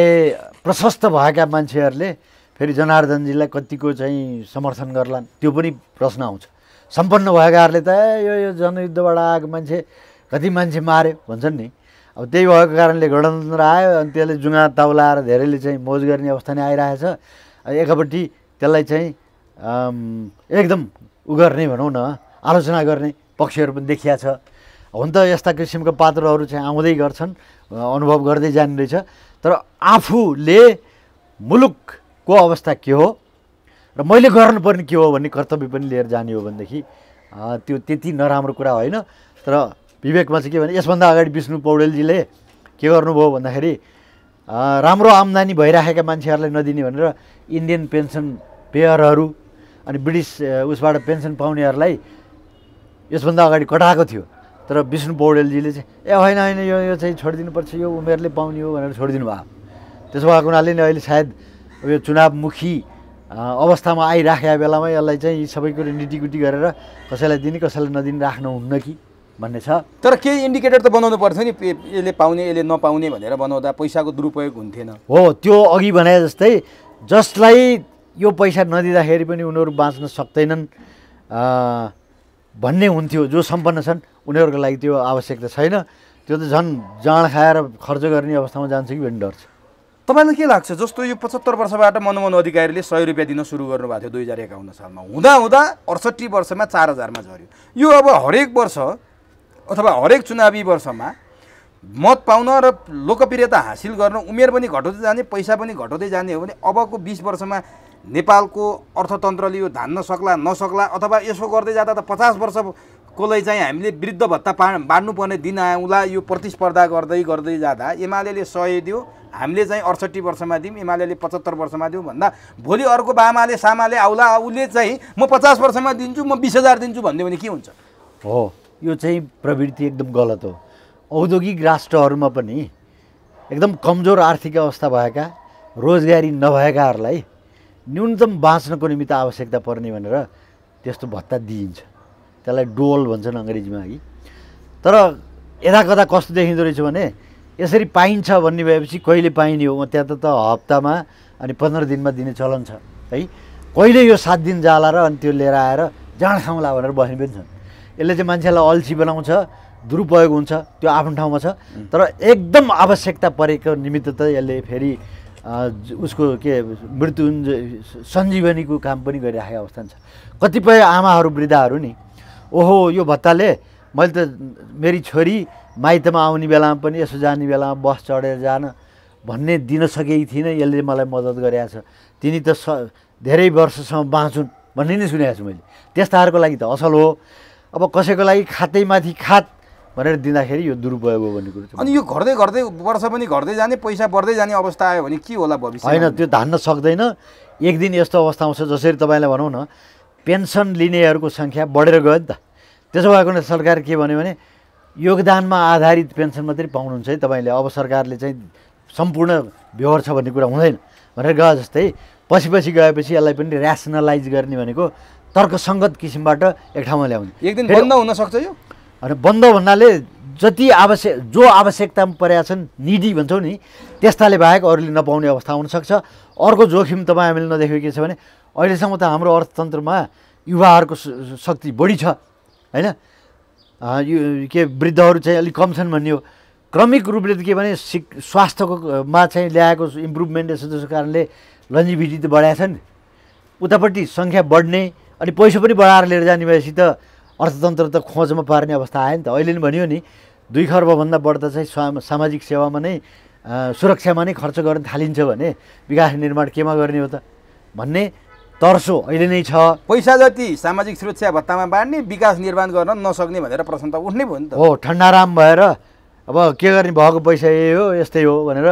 प्रशस्त भएका मान्छेहरूले फेरि जनार्दनजीलाई कतिको चाहिँ समर्थन गर्लान्, त्यो पनि प्रश्न आउँछ। सम्पन्न भएकाहरूले त यो जनयुद्धबाट आएको मान्छे कति मान्छे मार्यो भन्छन् नि। अब त्यही भएको कारणले गणतन्त्र आयो अनि त्यसले जुङ्गा ताउलाएर धेरैले चाहिँ मोज गर्ने अवस्था नै आइरहेछ। एकापट्टि त्यसलाई चाहिँ एकदम गर्ने भनौँ न, आलोचना गर्ने पक्षहरू पनि देखिया छ। हुन त यस्ता किसिमका पात्रहरू चाहिँ आउँदै गर्छन्, अनुभव गर्दै जाने रहेछ। तर आफूले मुलुकको अवस्था के हो र मैले गर्नुपर्ने के हो भन्ने कर्तव्य पनि लिएर जाने हो भनेदेखि त्यो त्यति नराम्रो कुरा होइन। तर विवेकमा चाहिँ के भने, यसभन्दा अगाडि विष्णु पौडेलजीले के गर्नुभयो भन्दाखेरि राम्रो आम्दानी भइराखेका मान्छेहरूलाई नदिने भनेर इन्डियन पेन्सन पेयरहरू अनि ब्रिटिस उसबाट पेन्सन पाउनेहरूलाई यसभन्दा अगाडि कटाएको थियो। तर विष्णु पौडेलजीले चाहिँ होइन होइन यो चाहिँ छोडिदिनुपर्छ, यो उमेरले पाउने हो भनेर छोडिदिनु भयो। त्यसो भएको हुनाले नै अहिले सायद यो चुनावमुखी अवस्थामा आइराखेका बेलामा यसलाई चाहिँ यी सबै कुरो निटिकुटी गरेर कसैलाई दिने कसैलाई नदिने राख्नुहुन्न कि भन्ने छ। तर केही इन्डिकेटर त बनाउनु पर्थ्यो नि, यसले पाउने यसले नपाउने भनेर बनाउँदा पैसाको दुरुपयोग हुन्थेन? हो, त्यो अघि भने जस्तै जसलाई यो पैसा नदिँदाखेरि पनि उनीहरू बाँच्न सक्दैनन् भन्ने हुन्थ्यो, जो सम्पन्न छन् उनीहरूको लागि त्यो आवश्यकता छैन। त्यो त झन् जाँड खाएर खर्च गर्ने अवस्थामा जान्छ कि भन्ने डर छ। तपाईँलाई के लाग्छ? जस्तो यो 75 वर्षबाट मनमोहन अधिकारीले 100 रुपियाँ दिन सुरु गर्नुभएको थियो 2051 सालमा, हुँदा 68 वर्षमा 4000मा झऱ्यो। यो अब हरेक वर्ष अथवा हरेक चुनावी वर्षमा मत पाउन र लोकप्रियता हासिल गर्न उमेर पनि घटाउँदै जाने, पैसा पनि घटाउँदै जाने हो भने अबको 20 वर्षमा नेपालको अर्थतन्त्रले यो धान्न सक्ला नसक्ला, अथवा यसो गर्दै जाँदा त 50 वर्षकोलाई चाहिँ हामीले वृद्ध भत्ता बाँड्नुपर्ने दिन आउँला। यो प्रतिस्पर्धा गर्दै गर्दै जाँदा एमाले 100 दियो, हामीले चाहिँ 68 वर्षमा दिउँ, एमाले 75 वर्षमा दिउँ भन्दा भोलि अर्को बामाले सामाले आउला, उसले चाहिँ म 50 वर्षमा दिन्छु, म 20,000 दिन्छु भन्यो भने के हुन्छ? हो, यो चाहिँ प्रवृत्ति एकदम गलत हो। औद्योगिक राष्ट्रहरूमा पनि एकदम कमजोर आर्थिक अवस्था भएका, रोजगारी नभएकाहरूलाई न्यूनतम बाँच्नको निमित्त आवश्यकता पर्ने भनेर त्यस्तो भत्ता दिइन्छ। त्यसलाई डोल भन्छन् अङ्ग्रेजीमा कि। तर यदाकदा कस्तो देखिँदो रहेछ भने यसरी पाइन्छ भन्ने भएपछि कहिले पाइने हो, त्यहाँ त हप्तामा अनि 15 दिनमा दिने चलन छ है। कहिले यो 7 दिन जाला र अनि त्यो लिएर आएर जाँड खाउँला भनेर बस्ने पनि छन्। यसले चाहिँ मान्छेलाई अल्छी बनाउँछ, दुरुपयोग हुन्छ, त्यो आफ्नो ठाउँमा छ। तर एकदम आवश्यकता परेको निमित्त त यसले फेरि उसको के मृत्यु सञ्जीवनीको काम पनि गरिराखेको अवस्था छ। कतिपय आमाहरू वृद्धाहरू नि, ओहो यो भत्ताले मैले त मेरी छोरी माइतमा आउने बेलामा पनि यसो जाने बेलामा बस चढेर जान भन्ने दिन सकेकी थिइनँ, यसले मलाई मद्दत गरेको छ, तिनी त धेरै वर्षसम्म बाँचुन् भन्ने नै सुनेको छु मैले। त्यस्ताहरूको लागि त असल हो। अब कसैको लागि खातैमाथि खात भनेर दिँदाखेरि यो दुरुपयोग हो भन्ने कुरो छ। अनि यो घट्दै घट्दै वर्ष पनि घट्दै जाने, पैसा बढ्दै जाने अवस्था आयो भने के होला भविष्य? होइन, त्यो धान्न सक्दैन। एक दिन यस्तो अवस्था आउँछ, जसरी तपाईँलाई भनौँ न पेन्सन लिनेहरूको सङ्ख्या बढेर गयो नि त। त्यसो भएको हुनाले सरकार के भन्यो भने योगदानमा आधारित पेन्सन मात्रै पाउनुहुन्छ है तपाईँले, अब सरकारले चाहिँ सम्पूर्ण बेहोर छ भन्ने कुरा हुँदैन भनेर गयो। जस्तै पछि गएपछि यसलाई पनि ऱ्यासनलाइज गर्ने भनेको तर्कसङ्गत किसिमबाट एक ठाउँमा ल्याउने। एक दिन बन्द हुनसक्छ यो। अनि बन्द भन्नाले जति जो आवश्यकतामा परेका छन्, निडी भन्छौँ नि, त्यस्ताले बाहेक अरूले नपाउने अवस्था हुनसक्छ। अर्को जोखिम तपाईँ हामीले नदेखेको के छ भने अहिलेसम्म त हाम्रो अर्थतन्त्रमा युवाहरूको शक्ति बढी छ होइन। यो के वृद्धहरू चाहिँ अलिक कम छन् भन्ने हो। क्रमिक रूपले त के भने स्वास्थ्यकोमा चाहिँ ल्याएको इम्प्रुभमेन्ट जस्तो कारणले लन्जिभिटी त बढाएको छ नि, उतापट्टि सङ्ख्या बढ्ने अनि पैसा पनि बढाएर लिएर जाने भएपछि त अर्थतन्त्र त खोजमा पार्ने अवस्था आयो नि त। अहिले नि भनियो नि 2 खर्बभन्दा बढ्दा चाहिँ सामाजिक सेवामा नै सुरक्षामा नै खर्च गर्न थालिन्छ भने विकास निर्माण केमा गर्ने हो त भन्ने तर्सो अहिले नै छ। पैसा जति सामाजिक सुरक्षा भत्तामा बाँड्ने, विकास निर्माण गर्न नसक्ने भनेर प्रश्न त उठ्नै भयो नि त। हो, ठन्डाराम भएर अब के गर्ने, भएको पैसा यही हो यस्तै हो भनेर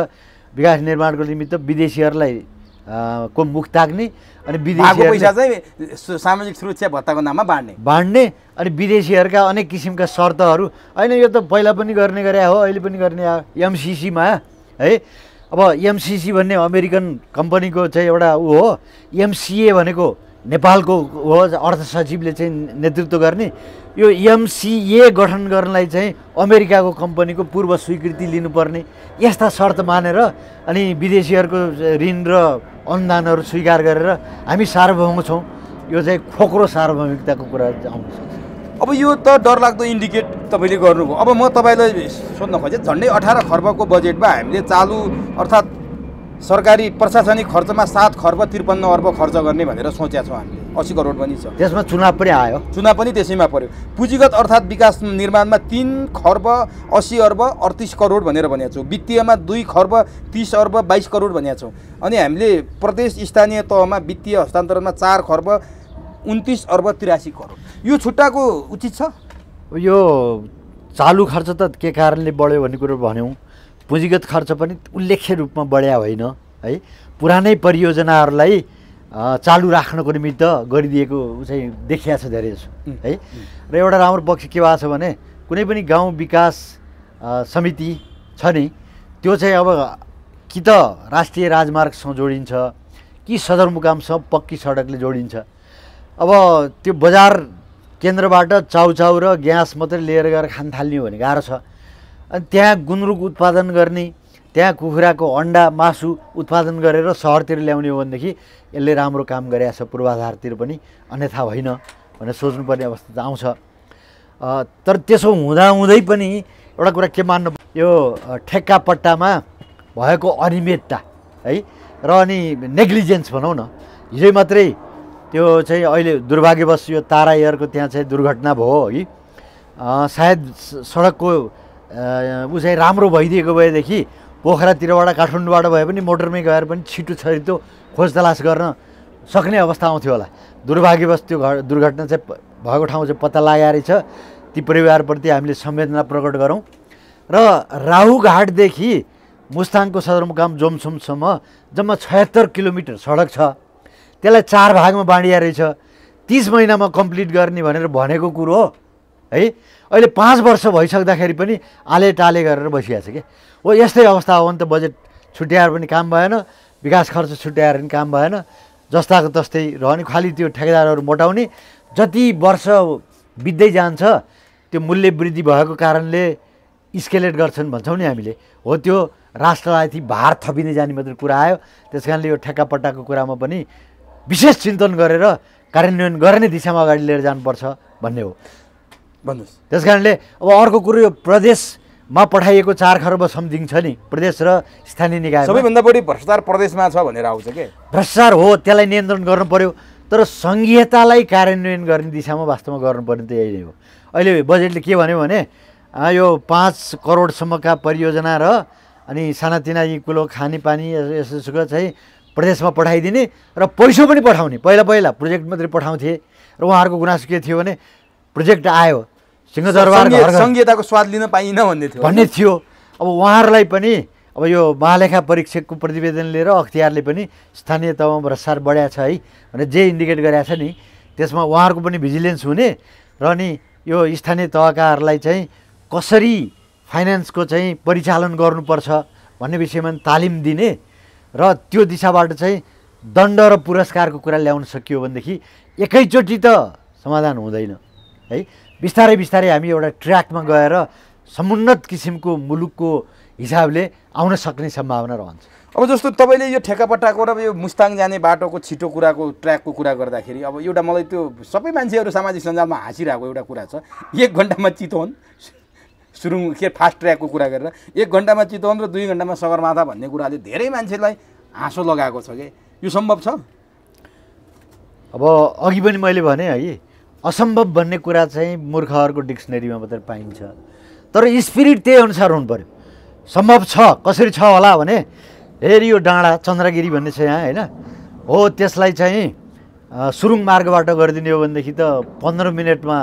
विकास निर्माणको निमित्त विदेशीहरूलाई को मुख ताक्ने अनि विदेशी पैसा चाहिँ सामाजिक सुरक्षा भत्ताको नाममा बाँड्ने अनि विदेशीहरूका अनेक किसिमका शर्तहरू होइन यो त पहिला पनि गर्ने गरे हो, अहिले पनि गर्ने एमसिसीमा है। अब एमसिसी भन्ने अमेरिकन कम्पनीको चाहिँ एउटा ऊ हो, एमसिए भनेको नेपालको हो, अर्थ सचिवले चाहिँ नेतृत्व गर्ने। यो एमसिए गठन गर्नलाई चाहिँ अमेरिकाको कम्पनीको पूर्व स्वीकृति लिनुपर्ने, यस्ता शर्त मानेर अनि विदेशीहरूको ऋण र अनुदानहरू स्वीकार गरेर हामी सार्वभौम छौँ। यो चाहिँ खोक्रो सार्वभौमिकताको कुरा आउन सक्छ। अब यो त डरलाग्दो इन्डिकेट तपाईँले गर्नुभयो। अब म तपाईँलाई सोध्न खोजेँ, झन्डै 18 खर्बको बजेटमा हामीले चालु अर्थात् सरकारी प्रशासनिक खर्चमा 7 खर्ब 53 अर्ब खर्च गर्ने भनेर सोचेका छौँ हामीले। 80 करोड पनि छ, त्यसमा चुनाव पनि आयो, चुनाव पनि त्यसैमा पर्यो। पुँजीगत अर्थात् विकास निर्माणमा 3 खर्ब 80 अर्ब 38 करोड भनेर भनेका छौँ। वित्तीयमा 2 खर्ब 30 अर्ब 22 करोड भनेका छौँ। अनि हामीले प्रदेश स्थानीय तहमा वित्तीय हस्तान्तरणमा 4 खर्ब 29 अर्ब 83 करोड। यो छुट्टाको उचित छ? यो चालु खर्च त के कारणले बढ्यो भन्ने कुरो भन्यौँ। पुँजीगत खर्च पनि उल्लेख्य रूपमा बढ्या होइन है। पुरानै परियोजनाहरूलाई चालु राख्नको निमित्त गरिदिएको चाहिँ देखिया छ धेरै जसो है। र एउटा राम्रो पक्ष के भएको छ भने कुनै पनि गाउँ विकास समिति छ नि, त्यो चाहिँ अब कि त राष्ट्रिय राजमार्गसँग जोडिन्छ कि सदरमुकामसँग पक्की सडकले जोडिन्छ। अब त्यो बजार केन्द्रबाट चाउचाउ र ग्यास मात्रै लिएर गएर खान थाल्ने हो भने गाह्रो छ। अनि त्यहाँ गुन्द्रुक उत्पादन गर्ने, त्यहाँ कुखुराको अन्डा मासु उत्पादन गरेर सहरतिर ल्याउने हो भनेदेखि यसले राम्रो काम गरेको छ पूर्वाधारतिर पनि, अन्यथा होइन भनेर सोच्नुपर्ने अवस्था त आउँछ। तर त्यसो हुँदाहुँदै पनि एउटा कुरा के मान्नु, यो ठेक्का पट्टामा भएको अनियमितता है र अनि नेग्लिजेन्स भनौँ न। हिजै मात्रै त्यो चाहिँ अहिले दुर्भाग्यवश यो तारा एयरको त्यहाँ चाहिँ दुर्घटना भयो है। सायद सडकको ऊ चाहिँ राम्रो भइदिएको भएदेखि पोखरातिरबाट काठमाडौँबाट भए पनि मोटरमै गएर पनि छिटो छरितो खोज तलास गर्न सक्ने अवस्था आउँथ्यो होला। दुर्भाग्यवश त्यो दुर्घटना चाहिँ भएको ठाउँ चाहिँ पत्ता लागेको रहेछ। ती परिवारप्रति हामीले संवेदना प्रकट गरौँ र राहुघाटदेखि मुस्ताङको सदरमुकाम जोमसोमसम्म जम्मा 76 किलोमिटर सडक छ। त्यसलाई 4 भागमा बाँडिया रहेछ। 30 महिनामा कम्प्लिट गर्ने भनेर भनेको कुरो हो है। अहिले 5 वर्ष भइसक्दाखेरि पनि आले टाले गरेर बसिरहेको छ कि हो। यस्तै अवस्था हो भने त बजेट छुट्याएर पनि काम भएन, विकास खर्च छुट्याएर पनि काम भएन, जस्ताको तस्तै रहने। खालि त्यो ठेकेदारहरू मोटाउने, जति वर्ष बित्दै जान्छ त्यो मूल्य वृद्धि भएको कारणले स्केलेट गर्छन् भन्छौँ नि हामीले, हो त्यो राष्ट्रलाई भार थपिँदै जाने मात्रै कुरा आयो। त्यस कारणले यो ठेक्कापट्टाको कुरामा पनि विशेष चिन्तन गरेर कार्यान्वयन गर्ने दिशामा अगाडि लिएर जानुपर्छ भन्ने हो। भन्नुहोस्। त्यस कारणले अब अर्को कुरो यो प्रदेशमा पठाइएको 4 खर्ब समथिङ छ नि, प्रदेश र स्थानीय निकाय सबैभन्दा बढी भ्रष्टाचार प्रदेशमा छ भनेर आउँछ के। भ्रष्टाचार हो, त्यसलाई नियन्त्रण गर्नु पर्यो। तर सङ्घीयतालाई कार्यान्वयन गर्ने दिशामा वास्तवमा गर्नुपर्ने त यही नै हो। अहिले बजेटले के भन्यो भने यो 5 करोडसम्मका परियोजना र अनि सानातिना यी कुलो खानेपानी यसोसुको चाहिँ प्रदेशमा पठाइदिने र पैसा पनि पठाउने। पहिला प्रोजेक्ट मात्रै पठाउँथे र उहाँहरूको गुनासो के थियो भने प्रोजेक्ट आयो सिंहदरबार सङ्घीयताको स्वाद लिन पाइएन भन्ने थियो। अब उहाँहरूलाई पनि अब यो महालेखा परीक्षकको प्रतिवेदन लिएर अख्तियारले पनि स्थानीय तहमा भ्रष्टाचार बढाएको छ है भनेर जे इन्डिकेट गरेको छ नि, त्यसमा उहाँहरूको पनि भिजिलेन्स हुने र अनि यो स्थानीय तहकाहरूलाई चाहिँ कसरी फाइनेन्सको चाहिँ परिचालन गर्नुपर्छ भन्ने विषयमा तालिम दिने र त्यो दिशाबाट चाहिँ दण्ड र पुरस्कारको कुरा ल्याउन सकियो भनेदेखि एकैचोटि त समाधान हुँदैन है। बिस्तारै बिस्तारै हामी एउटा ट्र्याकमा गएर समुन्नत किसिमको मुलुकको हिसाबले आउन सक्ने सम्भावना रहन्छ। अब जस्तो तपाईँले यो ठेक्कापट्टाको र यो मुस्ताङ जाने बाटोको छिटो कुराको ट्र्याकको कुरा गर्दाखेरि अब एउटा मलाई त्यो सबै मान्छेहरू सामाजिक सञ्जालमा हाँसिरहेको एउटा कुरा छ, 1 घन्टामा चितवन सुरुङ के फास्ट ट्र्याकको कुरा गरेर 1 घन्टामा चितवन र 2 घन्टामा सगरमाथा भन्ने कुराले धेरै मान्छेलाई हाँसो लगाएको छ कि यो सम्भव छ? अब अघि पनि मैले भने है, असम्भव भन्ने कुरा चाहिँ मूर्खहरूको डिक्सनरीमा मात्रै पाइन्छ, तर स्पिरिट त्यही अनुसार हुनु पर्यो। सम्भव छ, कसरी छ होला भने हेरी यो डाँडा चन्द्रगिरी भन्ने छ यहाँ होइन, हो त्यसलाई चाहिँ सुरुङ मार्गबाट गरिदिने हो भनेदेखि त 15 मिनटमा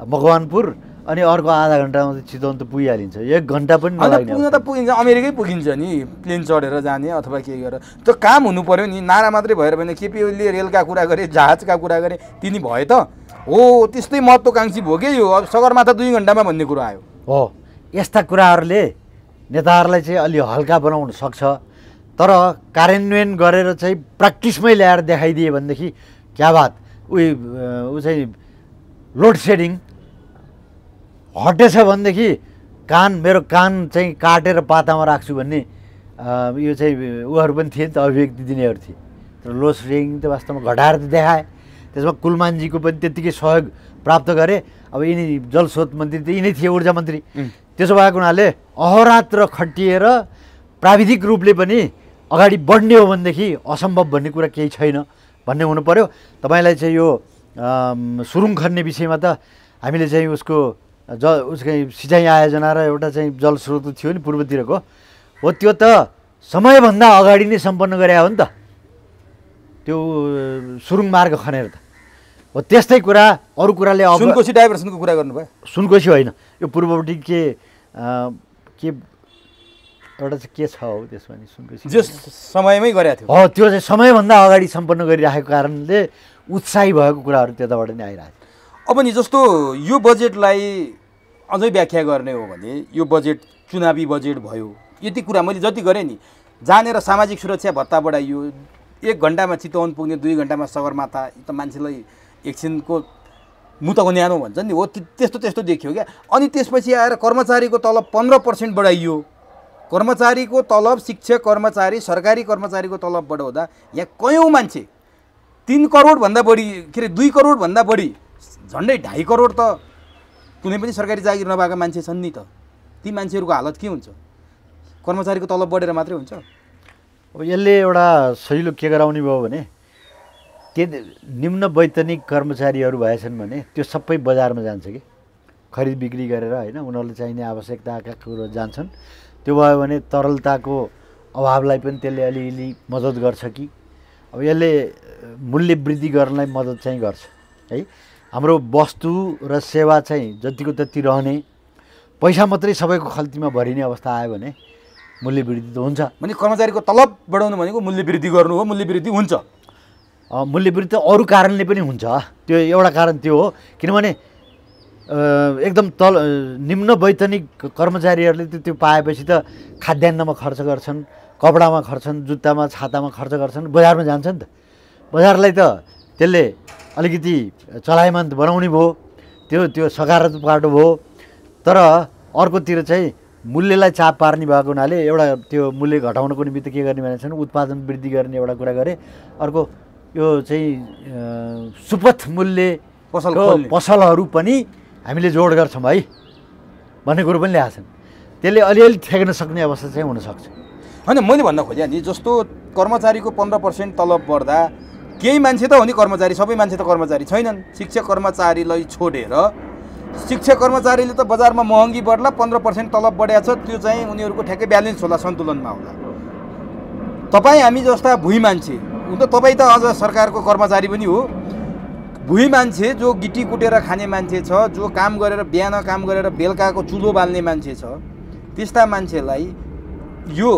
मकवानपुर अनि अर्को आधा घन्टामा त चितवन त पुगिहालिन्छ। 1 घन्टा पनि नलाग्ने। पुग्न त पुगिन्छ, अमेरिकै पुगिन्छ नि प्लेन चढेर जाने अथवा के गरेर। त्यो काम हुनु पर्यो नि, नारा मात्रै भएर भने केपी ओलीले रेलका कुरा गरे, जहाजका कुरा गरे, तिनी भए त हो त्यस्तै महत्त्वकाङ्क्षी भयो के यो अब सगरमाथा 2 घन्टामा भन्ने कुरा आयो। हो यस्ता कुराहरूले नेताहरूलाई चाहिँ अलि हल्का बनाउन सक्छ, तर कार्यान्वयन गरेर चाहिँ प्र्याक्टिसमै ल्याएर देखाइदिए भनेदेखि क्या बात। ऊ चाहिँ लोड सेडिङ हटेछ भनेदेखि मेरो कान चाहिँ काटेर पातामा राख्छु भन्ने यो चाहिँ उहरू पनि थिए नि त, अभिव्यक्ति दिनेहरू थिए। तर लोड सेडिङ त वास्तवमा घटाएर त देखाए। त्यसमा कुलमानजीको पनि त्यत्तिकै सहयोग प्राप्त गरे। अब यिनी जलस्रोत मन्त्री त यिनै थिए, ऊर्जा मन्त्री। त्यसो भएको हुनाले अहोरात्र खटिएर प्राविधिक रूपले पनि अगाडि बढ्ने हो भनेदेखि असम्भव भन्ने कुरा केही छैन भन्ने हुनु पर्यो। तपाईँलाई चाहिँ यो सुरुङ खन्ने विषयमा त हामीले चाहिँ उसको सिँचाइ आयोजना र एउटा चाहिँ जलस्रोत थियो नि पूर्वतिरको, हो त्यो त समयभन्दा अगाडि नै सम्पन्न गरे हो नि त त्यो सुरुङ मार्ग खनेर त। हो त्यस्तै कुरा अरू कुराले अब सुनकोशी डाइभर्सनको कुरा गर्नुभयो। सुनकोशी होइन, यो पूर्वपट्टि के एउटा चाहिँ के छ हो त्यसमा नि सुनकोशी जो समयमै गरेको थियो। हो त्यो चाहिँ समयभन्दा अगाडि सम्पन्न गरिराखेको कारणले उत्साही भएको कुराहरू त्यताबाट नै आइरहेको छ। अब नि जस्तो यो बजेटलाई अझै व्याख्या गर्ने हो भने यो बजेट चुनावी बजेट भयो। यति कुरा मैले जति गरेँ नि, जानेर सामाजिक सुरक्षा भत्ता बढाइयो, 1 घन्टामा चितवन पुग्ने, 2 घन्टामा सगरमाथा, त मान्छेलाई एकछिनको मुतको न्यानो भन्छ नि, हो त्यस्तो त्यस्तो देखियो क्या। अनि त्यसपछि आएर कर्मचारीको तलब 15% बढाइयो। कर्मचारीको तलब, शिक्षक कर्मचारी, सरकारी कर्मचारीको तलब बढाउँदा यहाँ कयौँ मान्छे 3 करोडभन्दा बढी, के अरे 2 करोडभन्दा बढी, झन्डै 2.5 करोड त कुनै पनि सरकारी जागिर नभएका मान्छे छन् नि त। ती मान्छेहरूको हालत के हुन्छ? कर्मचारीको तलब बढेर मात्रै हुन्छ? अब यसले एउटा सजिलो के गराउने भयो भने त्यो निम्न वैतनिक कर्मचारीहरू भएछन् भने त्यो सबै बजारमा जान्छ कि खरिद बिक्री गरेर होइन उनीहरूले चाहिने आवश्यकताका कुरो जान्छन्। त्यो भयो भने तरलताको अभावलाई पनि त्यसले अलिअलि मद्दत गर्छ कि अब यसले मूल्य वृद्धि गर्नलाई मद्दत चाहिँ गर्छ है। हाम्रो वस्तु र सेवा चाहिँ जतिको त्यति रहने, पैसा मात्रै सबैको खल्तीमा भरिने अवस्था आयो भने मूल्य वृद्धि त हुन्छ। भने कर्मचारीको तलब बढाउनु भनेको मूल्य वृद्धि गर्नु हो, मूल्य वृद्धि हुन्छ। मूल्य वृद्धि त अरू कारणले पनि हुन्छ, त्यो एउटा कारण त्यो हो। किनभने एकदम निम्न वैतनिक कर्मचारीहरूले त्यो पाएपछि त खाद्यान्नमा खर्च गर्छन्, कपडामा खर्छन्, जुत्तामा छातामा खर्च गर्छन्, बजारमा जान्छ नि त। बजारलाई त त्यसले अलिकति चलायमान बनाउने भयो, त्यो सकारात्मक बाटो भयो। तर अर्कोतिर चाहिँ मूल्यलाई चाप पार्ने भएको हुनाले एउटा त्यो मूल्य घटाउनको निमित्त के गर्ने भनेको छ, उत्पादन वृद्धि गर्ने एउटा कुरा गरे। अर्को यो चाहिँ सुपथ मूल्य पसलहरू पनि हामीले जोड गर्छौँ है भन्ने कुरो पनि ल्याएको छन्। त्यसले अलिअलि ठेक्न सक्ने अवस्था चाहिँ हुनसक्छ। होइन, मैले भन्न खोजेँ नि जस्तो कर्मचारीको 15% तलब बढ्दा केही मान्छे त हो नि कर्मचारी, सबै मान्छे त कर्मचारी छैनन्। शिक्षक कर्मचारीलाई छोडेर शिक्षक कर्मचारीले त बजारमा महँगी बढ्ला, 15% तलब बढेको छ, त्यो चाहिँ उनीहरूको ठ्याक्कै ब्यालेन्स होला, सन्तुलनमा होला। तपाईँ हामी जस्ता भुइँ मान्छे, हुन त तपाईँ त अझ सरकारको कर्मचारी पनि हो, भुइँ मान्छे जो गिटी कुटेर खाने मान्छे छ, जो काम गरेर बिहान काम गरेर बेलुकाको चुलो बाल्ने मान्छे छ, त्यस्ता मान्छेलाई यो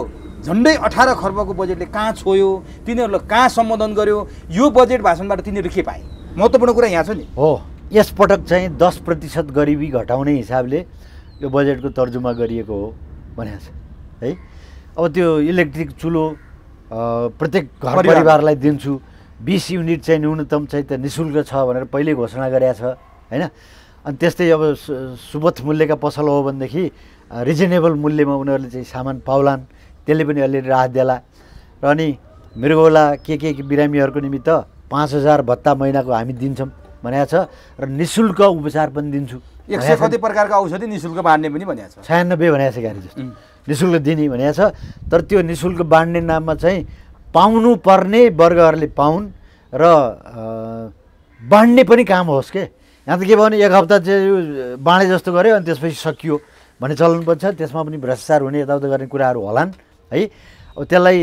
झन्डै 18 खर्बको बजेटले कहाँ छोयो, तिनीहरूलाई कहाँ सम्बोधन गर्यो, यो बजेट भाषणबाट तिनीहरू के पाए? महत्त्वपूर्ण कुरा यहाँ छ नि। हो, यसपटक चाहिँ 10% गरिबी घटाउने हिसाबले यो बजेटको तर्जुमा गरिएको हो भनेको छ है। अब त्यो इलेक्ट्रिक चुलो प्रत्येक घर परिवारलाई दिन्छु, 20 युनिट चाहिँ न्यूनतम चाहिँ त निःशुल्क छ भनेर पहिल्यै घोषणा गरेको छ होइन। अनि त्यस्तै अब सुपथ मूल्यका पसल हो भनेदेखि रिजनेबल मूल्यमा उनीहरूले चाहिँ सामान पाउलान्, त्यसले पनि अलिअलि राहत देला। र अनि मृगौला के बिरामीहरूको निमित्त 5000 भत्ता महिनाको हामी दिन्छौँ भनेको छ र निःशुल्क उपचार पनि दिन्छु। 100 कति प्रकारको औषधि निःशुल्क बाँड्ने पनि भनेको छ, 96 भनेको छ गाडी जस्तो निःशुल्क दिने भनेको छ। तर त्यो निःशुल्क बाँड्ने नाममा चाहिँ पाउनु पर्ने वर्गहरूले पाउन् र बाँड्ने पनि काम होस् के। यहाँ त के भयो भने एक हप्ता चाहिँ बाँडे जस्तो गऱ्यो अनि त्यसपछि सकियो भन्ने चलन पनि छ, त्यसमा पनि भ्रष्टाचार हुने यताउता गर्ने कुराहरू होलान् है। अब त्यसलाई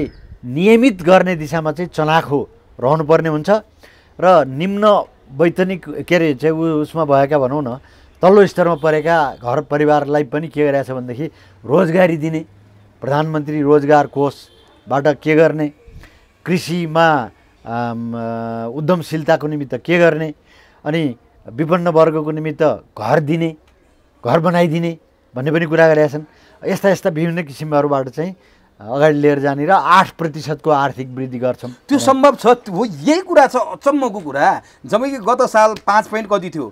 नियमित गर्ने दिशामा चाहिँ चनाखो रहनुपर्ने हुन्छ र निम्न वैतनिक के अरे चाहिँ उसमा भएका भनौँ न तल्लो स्तरमा परेका घर परिवारलाई पनि के गरिरहेछ भनेदेखि रोजगारी दिने, प्रधानमन्त्री रोजगार कोषबाट के गर्ने, कृषिमा उद्यमशीलताको निमित्त के गर्ने, अनि विपन्न वर्गको निमित्त घर दिने, घर बनाइदिने भन्ने पनि कुरा गरेका छन्। यस्ता विभिन्न किसिमहरूबाट चाहिँ अगाडि लिएर जाने र 8% को आर्थिक वृद्धि गर्छौँ। त्यो सम्भव छ हो, यही कुरा छ अचम्मको कुरा। जबकि गत साल 5 पोइन्ट कति थियो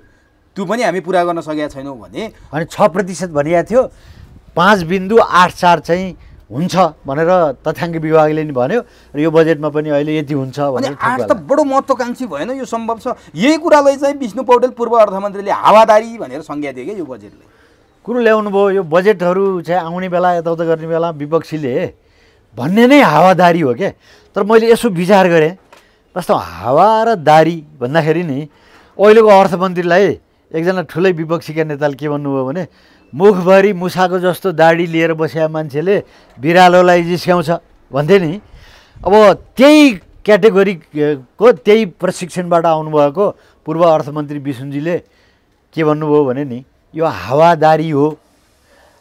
त्यो पनि हामी पुरा गर्न सकेका छैनौँ भने अनि 6% भनिएको थियो, 5.84 चाहिँ हुन्छ भनेर तथ्याङ्क विभागले नि भन्यो र यो बजेटमा पनि अहिले यति हुन्छ भनेर। 8 त बडो महत्त्वकांक्षी भएन, यो सम्भव छ। यही कुरालाई चाहिँ विष्णु पौडेल पूर्व अर्थमन्त्रीले हावादारी भनेर संज्ञा दिए क्या यो बजेटले। कुरो ल्याउनु भयो, यो बजेटहरू चाहिँ आउने बेला यताउता गर्ने बेला विपक्षीले भन्ने नै हावादारी हो क्या। तर मैले यसो विचार गरेँ, वास्तव हावा र दारी भन्दाखेरि नि अहिलेको अर्थमन्त्रीलाई एकजना ठुलै विपक्षीका नेताले के भन्नुभयो भने मुखभरि मुसाको जस्तो दाडी लिएर बसेका मान्छेले बिरालोलाई जिस्क्याउँछ भन्थे नि। अब त्यही क्याटेगोरीको त्यही प्रशिक्षणबाट आउनुभएको पूर्व अर्थमन्त्री विष्णुजीले के भन्नुभयो भने नि यो हावादारी हो।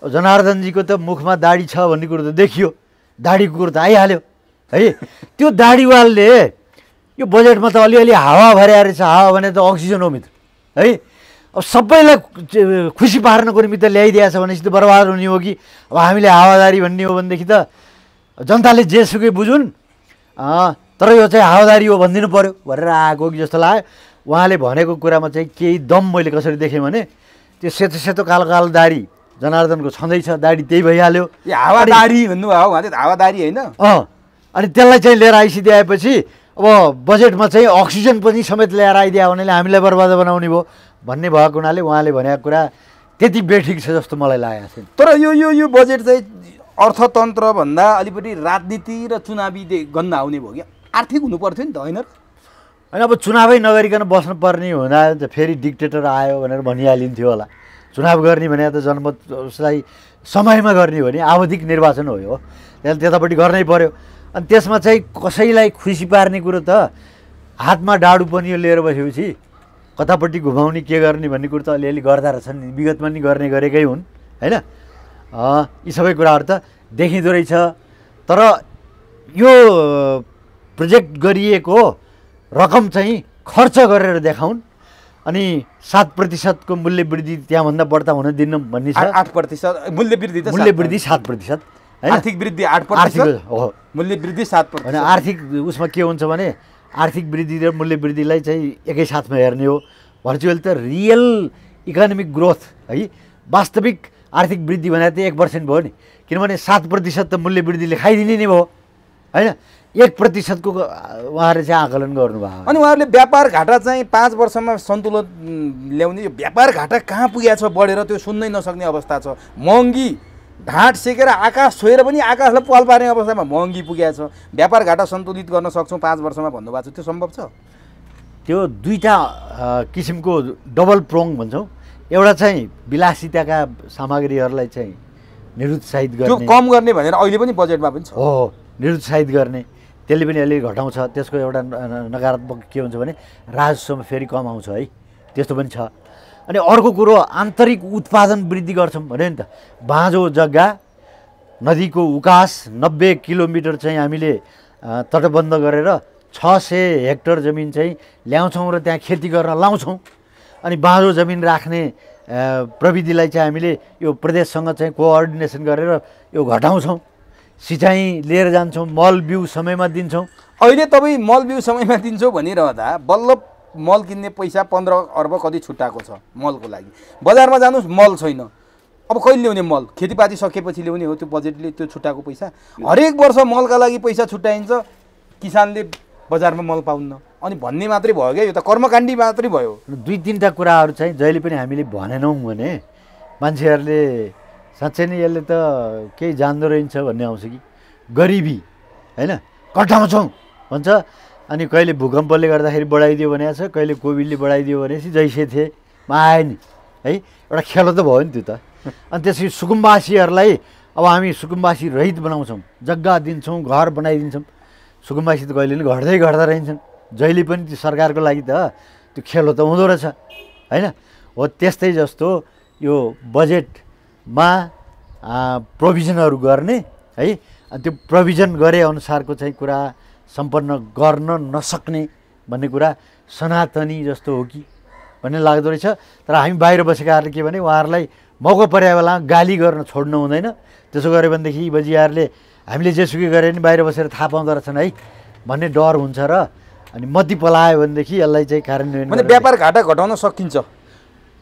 जनार्दनजीको त मुखमा दाडी छ भन्ने कुरो त देखियो, दाडीको कुरो त आइहाल्यो है। त्यो दाडीवालले यो बजेटमा त अलिअलि हावा भर्या रहेछ, हावा भने त अक्सिजन हो मित्र है। अब सबैलाई खुसी पार्नको निमित्त ल्याइदिएको छ भनेपछि त बर्बाद हुने हो कि अब हामीले हावादारी भन्ने हो भनेदेखि त जनताले जेसुकै बुझुन्, तर यो चाहिँ हावादारी हो भनिदिनु पऱ्यो भनेर आएको कि जस्तो लाग्यो। उहाँले भनेको कुरामा चाहिँ केही दम मैले कसरी देखेँ भने त्यो सेतो सेतो कालो कालो दाडी जनार्दनको छँदैछ, दाडी त्यही भइहाल्यो। हावादारी भन्नुभयो, उहाँले हावादारी होइन। अनि त्यसलाई चाहिँ लिएर आइसिदिएपछि अब बजेटमा चाहिँ अक्सिजन पनि समेत ल्याएर आइदियो भनेले हामीलाई बर्बाद बनाउने भयो भन्ने भएको हुनाले उहाँले भनेको कुरा त्यति बेठिक छ जस्तो मलाई लागेको छैन। तर यो बजेट चाहिँ अर्थतन्त्रभन्दा अलिकति राजनीति र चुनावी गन्ध आउने भयो क्या। आर्थिक हुनु पर्थ्यो नि त होइन र? होइन अब चुनावै नगरिकन बस्नुपर्ने हुँदा त फेरि डिक्टेटर आयो भनेर भनिहालिन्थ्यो होला। चुनाव गर्ने भने त जनमत उसलाई समयमा गर्ने हो भने आवधिक निर्वाचन हो यो, त्यसले त्यतापट्टि गर्नै पर्यो। अनि त्यसमा चाहिँ कसैलाई खुसी पार्ने कुरो त हातमा डाडु पनि यो लिएर बसेपछि कतापट्टि घुमाउने के गर्ने भन्ने कुरो त अलिअलि गर्दा रहेछन्, विगतमा नि गर्ने गरेकै हुन् होइन। यी सबै कुराहरू त देखिँदो रहेछ। तर यो प्रोजेक्ट गरिएको रकम चाहिँ खर्च गरेर देखाउन् अनि 7% मूल्य वृद्धि त्यहाँभन्दा बढ्ता हुन दिन्न भन्ने छ। 8% मूल्य वृद्धि त मूल्य वृद्धि 7%, आर्थिक वृद्धि 8% हो, मूल्य वृद्धि 7%। अनि आर्थिक उसमा के हुन्छ भने आर्थिक वृद्धि र मूल्य वृद्धिलाई चाहिँ एकैसाथमा हेर्ने हो। भर्चुअल त रियल इकोनोमिक ग्रोथ है, वास्तविक आर्थिक वृद्धि भने त 1% भयो नि, किनभने 7% त मूल्य वृद्धिले खाइदिने नै भयो होइन। 1% को उहाँहरूले चाहिँ आकलन गर्नुभयो। अनि उहाँहरूले व्यापार घाटा चाहिँ 5 वर्षमा सन्तुलन ल्याउने, यो व्यापार घाटा कहाँ पुगेको छ बढेर त्यो सुन्नै नसक्ने अवस्था छ। महँगी ढाँट सेकेर आकाश छोएर पनि आकाशलाई पाल पार्ने अवस्थामा महँगी पुगेको छ। व्यापार घाटा सन्तुलित गर्न सक्छौँ 5 वर्षमा भन्नुभएको छ, त्यो सम्भव छ? त्यो दुईटा किसिमको डबल प्रोङ भन्छौँ। एउटा चाहिँ विलासिताका सामग्रीहरूलाई चाहिँ निरुत्साहित गर्ने, त्यो कम गर्ने भनेर अहिले पनि बजेटमा पनि छ हो, निरुत्साहित गर्ने, त्यसले पनि अलिक घटाउँछ। त्यसको एउटा नकारात्मक के हुन्छ भने राजस्वमा फेरि कम आउँछ है, त्यस्तो पनि छ। अनि अर्को कुरो आन्तरिक उत्पादन वृद्धि गर्छौँ भन्यो नि त। बाँझो जग्गा, नदीको उकास 90 किलोमिटर चाहिँ हामीले तटबन्ध गरेर 600 हेक्टर जमिन चाहिँ ल्याउँछौँ र त्यहाँ खेती गर्न लाउँछौँ। अनि बाँझो जमिन राख्ने प्रविधिलाई चाहिँ हामीले यो प्रदेशसँग चाहिँ कोअर्डिनेसन गरेर यो घटाउँछौँ। सिँचाइ लिएर जान्छौँ, मल बिउ समयमा दिन्छौँ। अहिले तपाईँ मल बिउ समयमा दिन्छौँ भनिरहँदा बल्ल मल किन्ने पैसा 15 अर्ब कति छुट्टाएको छ मलको लागि। बजारमा जानुहोस् मल छैन, अब कहिले ल्याउने मल? खेतीपाती सकेपछि ल्याउने हो त्यो बजेटले त्यो छुट्टाएको पैसा। हरेक वर्ष मलका लागि पैसा छुट्याइन्छ, किसानले बजारमा मल पाउन्न अनि भन्ने मात्रै भयो क्या, यो त कर्मकाण्डी मात्रै भयो। 2-3टा कुराहरू चाहिँ जहिले पनि हामीले भनेनौँ भने मान्छेहरूले साँच्चै नै यसले त केही जान्दो रहेछ भन्ने आउँछ कि। गरिबी होइन कटाउँछौँ भन्छ, अनि कहिले भूकम्पले गर्दाखेरि बढाइदियो भनेको छ, कहिले कोभिडले बढाइदियो भनेपछि जैसे थिए आयो नि है, एउटा खेलो त भयो नि त्यो त। अनि त्यसपछि सुकुम्बासीहरूलाई अब हामी सुकुम्बासी रहित बनाउँछौँ, जग्गा दिन्छौँ, घर बनाइदिन्छौँ। सुकुम्बासी त कहिले पनि घट्दा रहन्छन्, जहिले पनि त्यो सरकारको लागि त त्यो खेलो त हुँदो रहेछ होइन। हो त्यस्तै जस्तो यो बजेटमा प्रोभिजनहरू गर्ने है, अनि त्यो प्रोभिजन गरे अनुसारको चाहिँ कुरा सम्पन्न गर्न नसक्ने भन्ने कुरा सनातनी जस्तो हो कि भन्ने लाग्दो रहेछ। तर हामी बाहिर बसेकाहरूले के भने उहाँहरूलाई मौका परे बेला गाली गर्न छोड्नु हुँदैन। त्यसो गऱ्यो भनेदेखि बजियाहरूले हामीले जेसुकै गरे पनि बाहिर बसेर थाहा पाउँदो रहेछन् है भन्ने डर हुन्छ र अनि मती पलायो भनेदेखि यसलाई चाहिँ कार्यान्वयन भने व्यापार घाटा घटाउन सकिन्छ।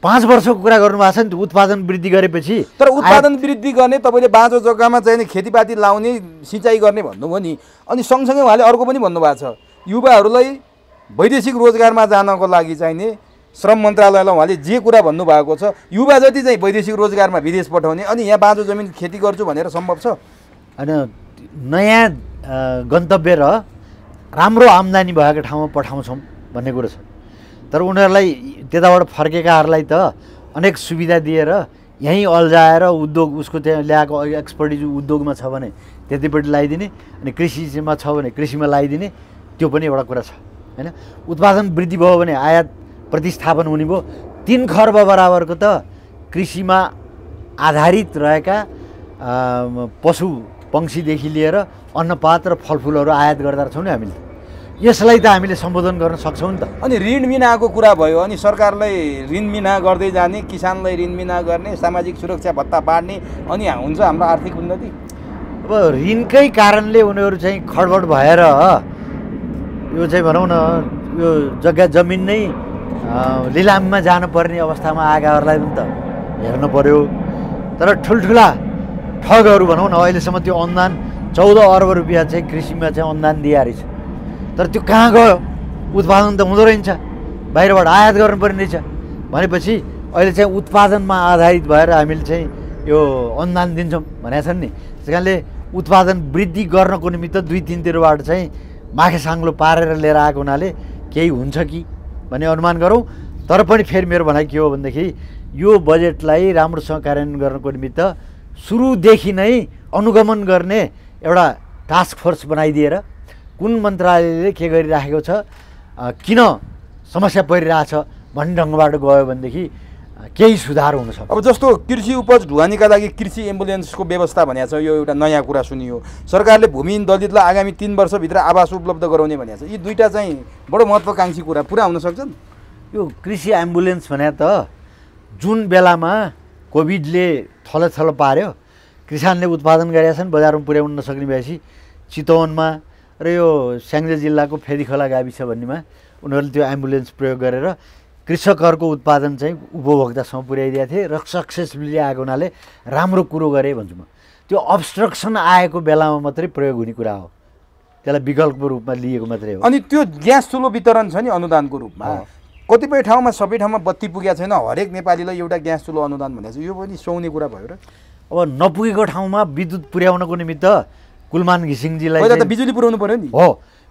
5 वर्षको कुरा गर्नुभएको छ नि, उत्पादन वृद्धि गरेपछि। तर उत्पादन वृद्धि गर्ने तपाईँले बाँझो जग्गामा चाहिँ खेतीपाती लाउने, सिँचाइ गर्ने भन्नुभयो नि, अनि सँगसँगै उहाँले अर्को पनि भन्नुभएको छ, युवाहरूलाई वैदेशिक रोजगारमा जानको लागि चाहिने श्रम मन्त्रालयलाई उहाँले जे कुरा भन्नुभएको छ, युवा जति चाहिँ वैदेशिक रोजगारमा विदेश पठाउने अनि यहाँ बाँझो जमिन खेती गर्छु भनेर सम्भव छ? होइन, नयाँ गन्तव्य र राम्रो आम्दानी भएको ठाउँमा पठाउँछौँ भन्ने कुरो छ। तर उनीहरूलाई त्यताबाट फर्केकाहरूलाई त अनेक सुविधा दिएर यहीँ अल्झाएर उद्योग उसको त्यहाँ ल्याएको एक्सपर्टिज उद्योगमा छ भने त्यतिपट्टि लगाइदिने, अनि कृषिमा छ भने कृषिमा लगाइदिने, त्यो पनि एउटा कुरा छ होइन। उत्पादन वृद्धि भयो भने आयात प्रतिस्थापन हुने भयो। 3 खर्ब बराबरको त कृषिमा आधारित रहेका पशु पक्षीदेखि लिएर अन्नपात र फलफुलहरू आयात गर्दा छौँ नि हामीले। यसलाई त हामीले सम्बोधन गर्न सक्छौँ नि त। अनि ऋण बिनाको कुरा भयो, अनि सरकारलाई ऋण बिना गर्दै जाने, किसानलाई ऋण बिना गर्ने, सामाजिक सुरक्षा भत्ता बाँड्ने, अनि हुन्छ हाम्रो आर्थिक उन्नति। अब ऋणकै कारणले उनीहरू चाहिँ खडबड भएर यो चाहिँ भनौँ न यो जग्गा जमिन नै लिलाममा जानुपर्ने अवस्थामा आएकाहरूलाई पनि त हेर्नु पर्यो। तर ठुल्ठुला ठगहरू भनौँ न अहिलेसम्म त्यो अनुदान 14 अर्ब रुपियाँ चाहिँ कृषिमा चाहिँ अनुदान दिए रहेछ। तर त्यो कहाँ गयो? उत्पादन त हुँदो रहेछ, बाहिरबाट आयात गर्नुपर्ने रहेछ भनेपछि अहिले चाहिँ उत्पादनमा आधारित भएर हामीले चाहिँ यो अनुदान दिन्छौँ भनेका छन् नि। त्यस कारणले उत्पादन वृद्धि गर्नको निमित्त 2-3 तिरबाट चाहिँ माखे साङ्लो पारेर लिएर आएको हुनाले केही हुन्छ कि भन्ने अनुमान गरौँ। तर पनि फेरि मेरो भनाइ के हो भनेदेखि यो बजेटलाई राम्रोसँग कार्यान्वयन गर्नको निमित्त सुरुदेखि नै अनुगमन गर्ने एउटा टास्क फोर्स बनाइदिएर कुन मन्त्रालयले के गरिराखेको छ, किन समस्या परिरहेछ भन्ने ढङ्गबाट गयो भनेदेखि केही सुधार हुन सक्छ। अब जस्तो कृषि उपज ढुवानीका लागि कृषि एम्बुलेन्सको व्यवस्था भनेको छ, यो एउटा नयाँ कुरा सुनियो। सरकारले भूमिहीन दलितलाई आगामी 3 वर्षभित्र आवास उपलब्ध गराउने भनेको छ। यी दुईटा चाहिँ बडो महत्त्वकाङ्क्षी कुरा पुरा हुन सक्छन्। यो कृषि एम्बुलेन्स भने त जुन बेलामा कोभिडले थलो पार्यो, किसानले उत्पादन गरेका छन्, बजारमा पुर्याउन नसक्ने भएपछि चितवनमा र यो स्याङ्जा जिल्लाको फेदीखोला गाविस भन्नेमा उनीहरूले त्यो एम्बुलेन्स प्रयोग गरेर कृषकहरूको उत्पादन चाहिँ उपभोक्तासम्म पुर्याइदिएको थिए र सक्सेसफुली आएको हुनाले राम्रो कुरो गरेँ भन्छु म। त्यो अब्स्ट्रक्सन आएको बेलामा मात्रै प्रयोग हुने कुरा हो, त्यसलाई विकल्पको रूपमा लिएको मात्रै हो। अनि त्यो ग्यास चुलो वितरण छ नि अनुदानको रूपमा, कतिपय ठाउँमा सबै ठाउँमा बत्ती पुगेको छैन, हरेक नेपालीलाई एउटा ग्यास चुलो अनुदान भनेको छ, यो पनि सुहाउने कुरा भयो र। अब नपुगेको ठाउँमा विद्युत पुर्याउनको निमित्त कुलमान घिसिङजीलाई पहिला त बिजुली पुर्याउनु पर्यो नि। हो,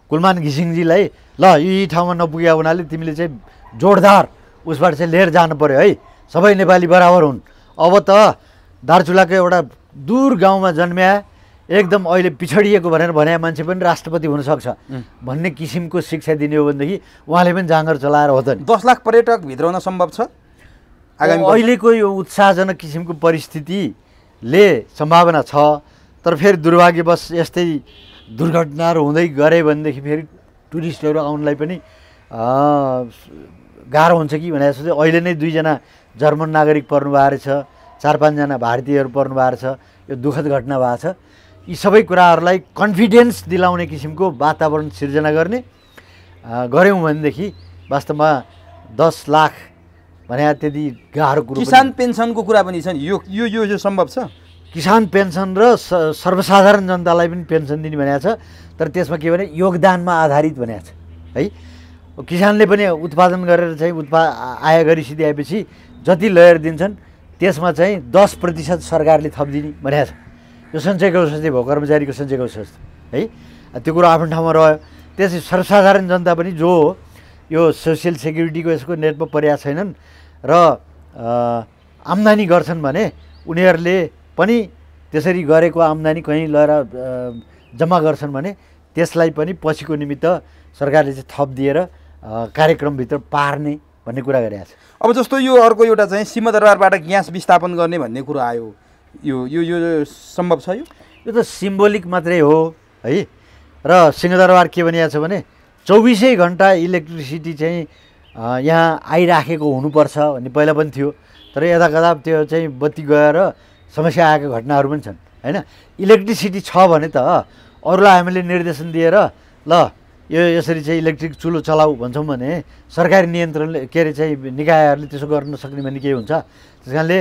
कुलमान घिसिङजीलाई ल यी ठाउँमा नपुगेको हुनाले तिमीले चाहिँ जोरदार उसबाट चाहिँ लिएर जानु पर्यो है, सबै नेपाली बराबर हुन्। अब त दार्चुलाको एउटा दूर गाउँमा जन्म्या एकदम अहिले पिछडिएको भनेर भने मान्छे पनि राष्ट्रपति हुनसक्छ भन्ने किसिमको शिक्षा दिने हो भनेदेखि उहाँले पनि जाँगर चलाएर हो त नि। 10 लाख पर्यटक भित्राउन सम्भव छ आगामी अहिलेको यो उत्साहजनक किसिमको परिस्थितिले सम्भावना छ, तर फेरि दुर्भाग्यवश यस्तै दुर्घटनाहरू हुँदै गरे भनेदेखि फेरि टुरिस्टहरू आउनलाई पनि गाह्रो हुन्छ कि भनेर सोचे। अहिले नै 2 जना जर्मन नागरिक पर्नु भएको रहेछ, 4-5 जना भारतीयहरू पर्नु भएको छ, यो दुःखद घटना भएको छ। यी सबै कुराहरूलाई कन्फिडेन्स दिलाउने किसिमको वातावरण सिर्जना गऱ्यौँ भनेदेखि वास्तवमा 10 लाख भने त्यति गाह्रो कुरो। किसान पेन्सनको कुरा पनि छ नि, यो यो यो सम्भव छ? किसान पेन्सन र सर्वसाधारण जनतालाई पनि पेन्सन दिने भनेको छ, तर त्यसमा के भने योगदानमा आधारित भनेको छ है। किसानले पनि उत्पादन गरेर चाहिँ आय गरिसकेपछि जति लयर दिन्छन् त्यसमा चाहिँ 10% सरकारले थपिदिने भनेको छ। यो सञ्चय कोष जस्तै भयो, कर्मचारीको सञ्चय कोष जस्तो है, त्यो कुरो आफ्नो ठाउँमा रह्यो। त्यसै सर्वसाधारण जनता पनि जो यो सोसियल सेक्युरिटीको यसको नेटमा परेका छैनन् र आम्दानी गर्छन् भने उनीहरूले पनि त्यसरी गरेको आम्दानी कहीँ लगेर जम्मा गर्छन् भने त्यसलाई पनि पछिको निमित्त सरकारले चाहिँ थप दिएर कार्यक्रमभित्र पार्ने भन्ने कुरा गरेको छ। अब जस्तो यो अर्को एउटा चाहिँ सिंहदरबारबाट ग्यास विस्थापन गर्ने भन्ने कुरा आयो, यो यो यो सम्भव छ? यो त सिम्बोलिक मात्रै हो है। र सिंहदरबार के भनिएको छ भने 24 घन्टा इलेक्ट्रिसिटी चाहिँ यहाँ आइराखेको हुनुपर्छ भन्ने पहिला पनि थियो, तर यदाकदा त्यो चाहिँ बत्ती गएर समस्या आएको घटनाहरू पनि छन् होइन। इलेक्ट्रिसिटी छ भने त अरूलाई हामीले निर्देशन दिएर ल यो यसरी चाहिँ इलेक्ट्रिक चुलो चलाऊ भन्छौँ भने सरकारी नियन्त्रणले के अरे चाहिँ निकायहरूले त्यसो गर्न नसक्ने भन्ने केही हुन्छ। त्यस कारणले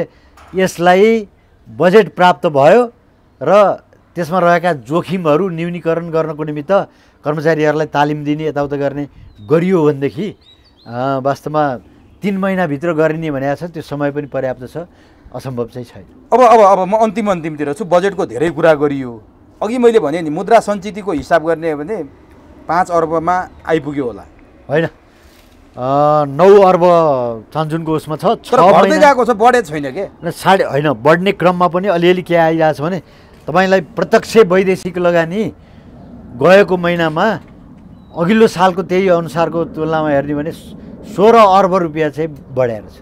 यसलाई बजेट प्राप्त भयो र त्यसमा रहेका जोखिमहरू न्यूनीकरण गर्नको निमित्त कर्मचारीहरूलाई तालिम दिने यताउता गर्ने गरियो भनेदेखि वास्तवमा 3 महिनाभित्र गरिने भनेको छ, त्यो समय पनि पर्याप्त छ, असम्भव चाहिँ छैन। अब म अन्तिमतिर छु। बजेटको धेरै कुरा गरियो, अघि मैले भने नि मुद्रा सञ्चितको हिसाब गर्ने हो भने 5 अर्बमा आइपुग्यो होला होइन, 9 अर्ब चान्चुनको उसमा छ, 6 बढ्दै गएको छ, बढेको छैन के होइन। बढ्ने क्रममा पनि अलिअलि के आइरहेको छ भने तपाईँलाई प्रत्यक्ष वैदेशिक लगानी गएको महिनामा अघिल्लो सालको त्यही अनुसारको तुलनामा हेर्ने भने 16 अर्ब रुपियाँ चाहिँ बढेर छ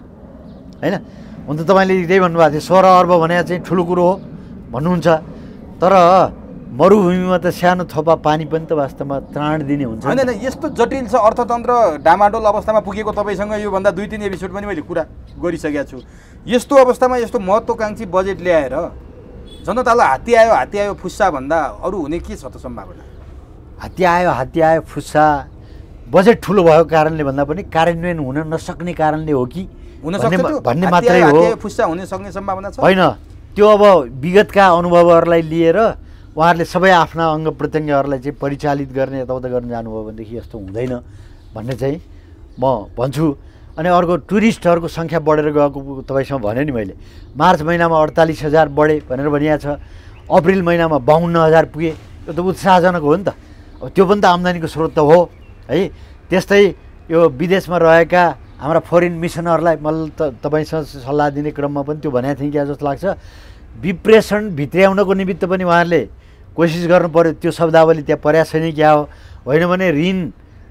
होइन। हुन त तपाईँले त्यही भन्नुभएको थियो 16 अर्ब भने चाहिँ ठुलो कुरो हो भन्नुहुन्छ, तर मरुभूमिमा त सानो थोपा पानी पनि त वास्तवमा त्राण दिने हुन्छ होइन। यस्तो जटिल छ अर्थतन्त्र, डामाडोल अवस्थामा पुगेको तपाईँसँग योभन्दा 2-3 एपिसोड पनि मैले कुरा गरिसकेको छु। यस्तो अवस्थामा यस्तो महत्त्वकाङ्क्षी बजेट ल्याएर जनतालाई हात्ती आयो फुस्सा भन्दा अरू हुने के छ त सम्भावना? हात्ती आयो फुस्सा बजेट ठुलो भएको कारणले भन्दा पनि कार्यान्वयन हुन नसक्ने कारणले हो कि भन्ने मात्रै हो। फुस्सा हुन सक्ने सम्भावना छ होइन। त्यो अब विगतका अनुभवहरूलाई लिएर उहाँहरूले सबै आफ्ना अङ्ग प्रत्यङ्गहरूलाई चाहिँ परिचालित गर्ने यताउता गर्न जानुभयो भनेदेखि यस्तो हुँदैन भन्ने चाहिँ म भन्छु। अनि अर्को टुरिस्टहरूको सङ्ख्या बढेर गएको तपाईँसँग भने नि मैले, मार्च महिनामा 48,000 बढे भनेर भनिएको छ, अप्रिल महिनामा 52,000 पुगे, यो त उत्साहजनक हो नि त। अब त्यो पनि त आम्दानीको स्रोत त हो है। त्यस्तै यो विदेशमा रहेका हाम्रा फरेन मिसनहरूलाई मैले तपाईँसँग सल्लाह दिने क्रममा पनि त्यो भनेको थिएँ क्या जस्तो लाग्छ। विप्रेषण भित्र्याउनको निमित्त पनि उहाँहरूले कोसिस गर्नु पऱ्यो। त्यो शब्दावली त्यहाँ पर्या छैन क्या हो, होइन भने ऋण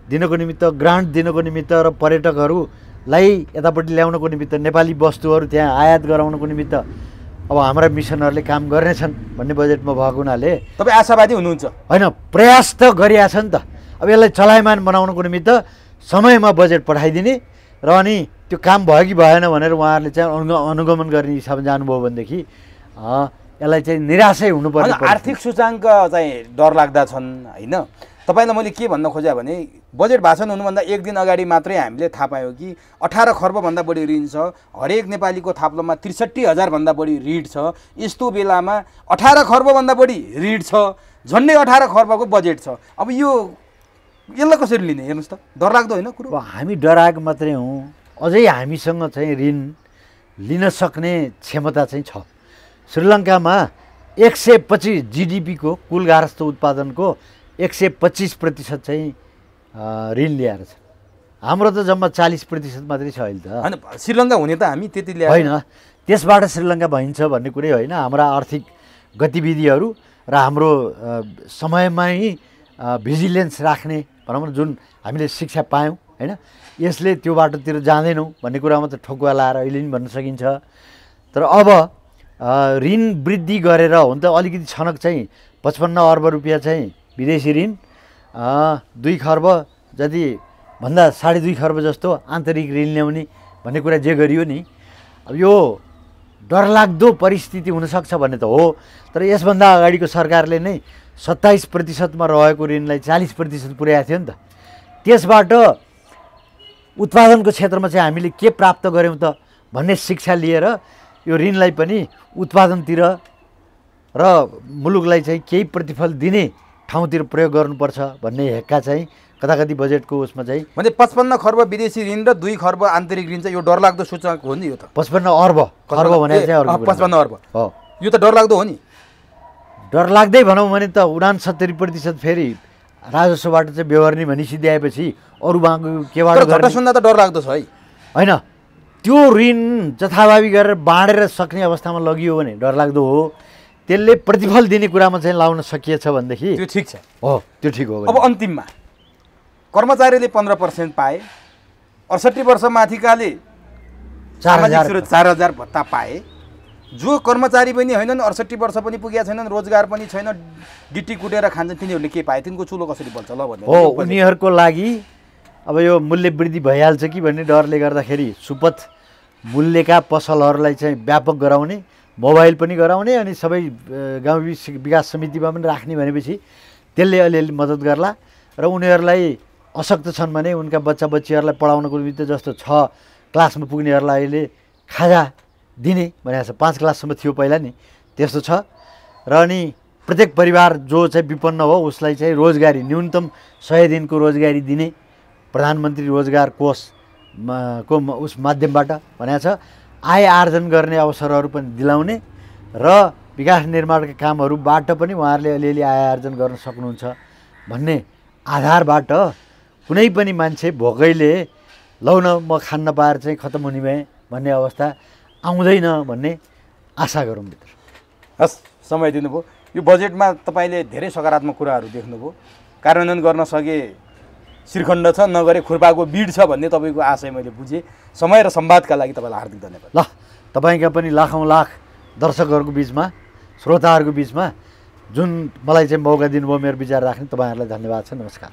दिनको निमित्त, ग्रान्ट दिनको निमित्त र पर्यटकहरूलाई यतापट्टि ल्याउनको निमित्त, नेपाली वस्तुहरू त्यहाँ आयात गराउनको निमित्त अब हाम्रा मिसनहरूले काम गर्नेछन् भन्ने बजेटमा भएको हुनाले तपाईँ आशावादी हुनुहुन्छ? होइन, प्रयास त गरिरहेछ नि त। अब यसलाई चलायमान बनाउनको निमित्त समयमा बजेट पठाइदिने र अनि त्यो काम भयो कि भएन भनेर उहाँहरूले चाहिँ अनुगमन गर्ने हिसाबमा जानुभयो भनेदेखि यसलाई चाहिँ निराशै हुनुपर्ने। आर्थिक सूचाङ्क चाहिँ डरलाग्दा छन् होइन। तपाईँलाई मैले के भन्न खोजेँ भने बजेट भाषण हुनुभन्दा एक दिन अगाडि मात्रै हामीले थाहा पायौँ कि 18 खर्बभन्दा बढी ऋण छ, हरेक नेपालीको थाप्लोमा 63,000 भन्दा बढी ऋण छ। यस्तो बेलामा 18 खर्बभन्दा बढी ऋण छ, झन्डै 18 खर्बको बजेट छ। अब यसलाई कसरी लिने? हेर्नुहोस् त, डरलाग्दो होइन कुरो? हामी डराएको मात्रै हौँ, अझै हामीसँग चाहिँ ऋण लिन सक्ने क्षमता चाहिँ छ। श्रीलङ्कामा 125 जिडिपीको कुल गार्हस्थ्य उत्पादनको 125% चाहिँ ऋण ल्याएर छ। हाम्रो त जम्मा 40% मात्रै छ अहिले त। होइन, श्रीलङ्का हुने त हामी त्यति ल्याएर होइन, त्यसबाट श्रीलङ्का भइन्छ भन्ने कुरै होइन। हाम्रा आर्थिक गतिविधिहरू र हाम्रो समयमै भिजिलेन्स राख्ने भनौँ न, जुन हामीले शिक्षा पायौँ होइन, यसले त्यो बाटोतिर जाँदैनौँ भन्ने कुरामा त ठोकुवा लाएर अहिले नि भन्न सकिन्छ। तर अब ऋण वृद्धि गरेर हुन त अलिकति छनक चाहिँ 55 अर्ब रुपियाँ चाहिँ विदेशी ऋण, 2 खर्ब जति भन्दा 2.5 खर्ब जस्तो आन्तरिक ऋण ल्याउने भन्ने कुरा जे गरियो नि, अब यो डरलाग्दो परिस्थिति हुनसक्छ भन्ने त हो। तर यसभन्दा अगाडिको सरकारले नै 27%मा रहेको ऋणलाई 40% पुर्याएको थियो नि त। त्यसबाट उत्पादनको क्षेत्रमा चाहिँ हामीले के प्राप्त गऱ्यौँ त भन्ने शिक्षा लिएर यो ऋणलाई पनि उत्पादनतिर र मुलुकलाई चाहिँ केही प्रतिफल दिने ठाउँतिर प्रयोग गर्नुपर्छ भन्ने हेक्का चाहिँ कताकति बजेटको उसमा चाहिँ भने 55 खर्ब विदेशी ऋण र 2 खर्ब आन्तरिक ऋण चाहिँ यो डरलाग्दो सूचक हो नि। यो त 55 अर्ब खर्ब भने चाहिँ 55 अर्ब हो, यो त डरलाग्दो हो नि। डरलाग्दै भनौँ भने त 69% फेरि राजस्वबाट चाहिँ बेहोर्ने भनी सिद्ध्याएपछि अरू बाँको केबाट घट्टा सुन्दा त डरलाग्दो छ है। होइन, त्यो ऋण जथाभावी गरेर बाँडेर सक्ने अवस्थामा लगियो भने डरलाग्दो हो। त्यसले प्रतिफल दिने कुरामा चाहिँ लाउन सकिएछ भनेदेखि त्यो ठिक छ। हो, त्यो ठिक हो। अब अन्तिममा कर्मचारीले 15% पाए, 68 वर्ष माथिकाले 4,000 भत्ता पाए। जो कर्मचारी पनि होइनन्, 68 वर्ष पनि पुगेका छैनन्, रोजगार पनि छैन, गिटी कुटेर खान्छन्, तिनीहरूले के पाए? तिनको चुलो कसरी बल्छ ल भन्ने हो। उनीहरूको लागि अब यो मूल्य वृद्धि भइहाल्छ कि भन्ने डरले गर्दाखेरि सुपथ मूल्यका पसलहरूलाई चाहिँ व्यापक गराउने, मोबाइल पनि गराउने, अनि सबै गाउँ विकास समितिमा पनि राख्ने भनेपछि त्यसले अलिअलि मद्दत गर्ला। र उनीहरूलाई अशक्त छन् भने उनका बच्चा बच्चीहरूलाई पढाउनको निमित्त जस्तो 6 क्लासमा पुग्नेहरूलाई अहिले खाजा दिने भनेको छ। 5 क्लाससम्म थियो पहिला नि, त्यस्तो छ। र अनि प्रत्येक परिवार जो चाहिँ विपन्न हो उसलाई चाहिँ रोजगारी, न्यूनतम 100 दिनको रोजगारी दिने प्रधानमन्त्री रोजगार कोष को उस माध्यमबाट भनेको छ। आय आर्जन गर्ने अवसरहरू पनि दिलाउने र विकास निर्माणका कामहरूबाट पनि उहाँहरूले अलिअलि आय आर्जन गर्न सक्नुहुन्छ भन्ने आधारबाट कुनै पनि मान्छे भोकैले लौ न म खान नपाएर चाहिँ खतम हुने भएँ भन्ने अवस्था आउँदैन भन्ने आशा गरौँ भित्र। हस्, समय दिनुभयो। यो बजेटमा तपाईँले धेरै सकारात्मक कुराहरू देख्नुभयो। कार्यान्वयन गर्न सके श्रीखण्ड छ, नगरे खुर्पाको बिड छ भन्ने तपाईँको आशय मैले बुझेँ। समय र संवादका लागि तपाईँलाई हार्दिक धन्यवाद। ल, तपाईँका पनि लाखौँ लाख दर्शकहरूको बिचमा, श्रोताहरूको बिचमा जुन मलाई चाहिँ मौका दिनुभयो मेरो विचार राख्ने, तपाईँहरूलाई धन्यवाद छ। नमस्कार।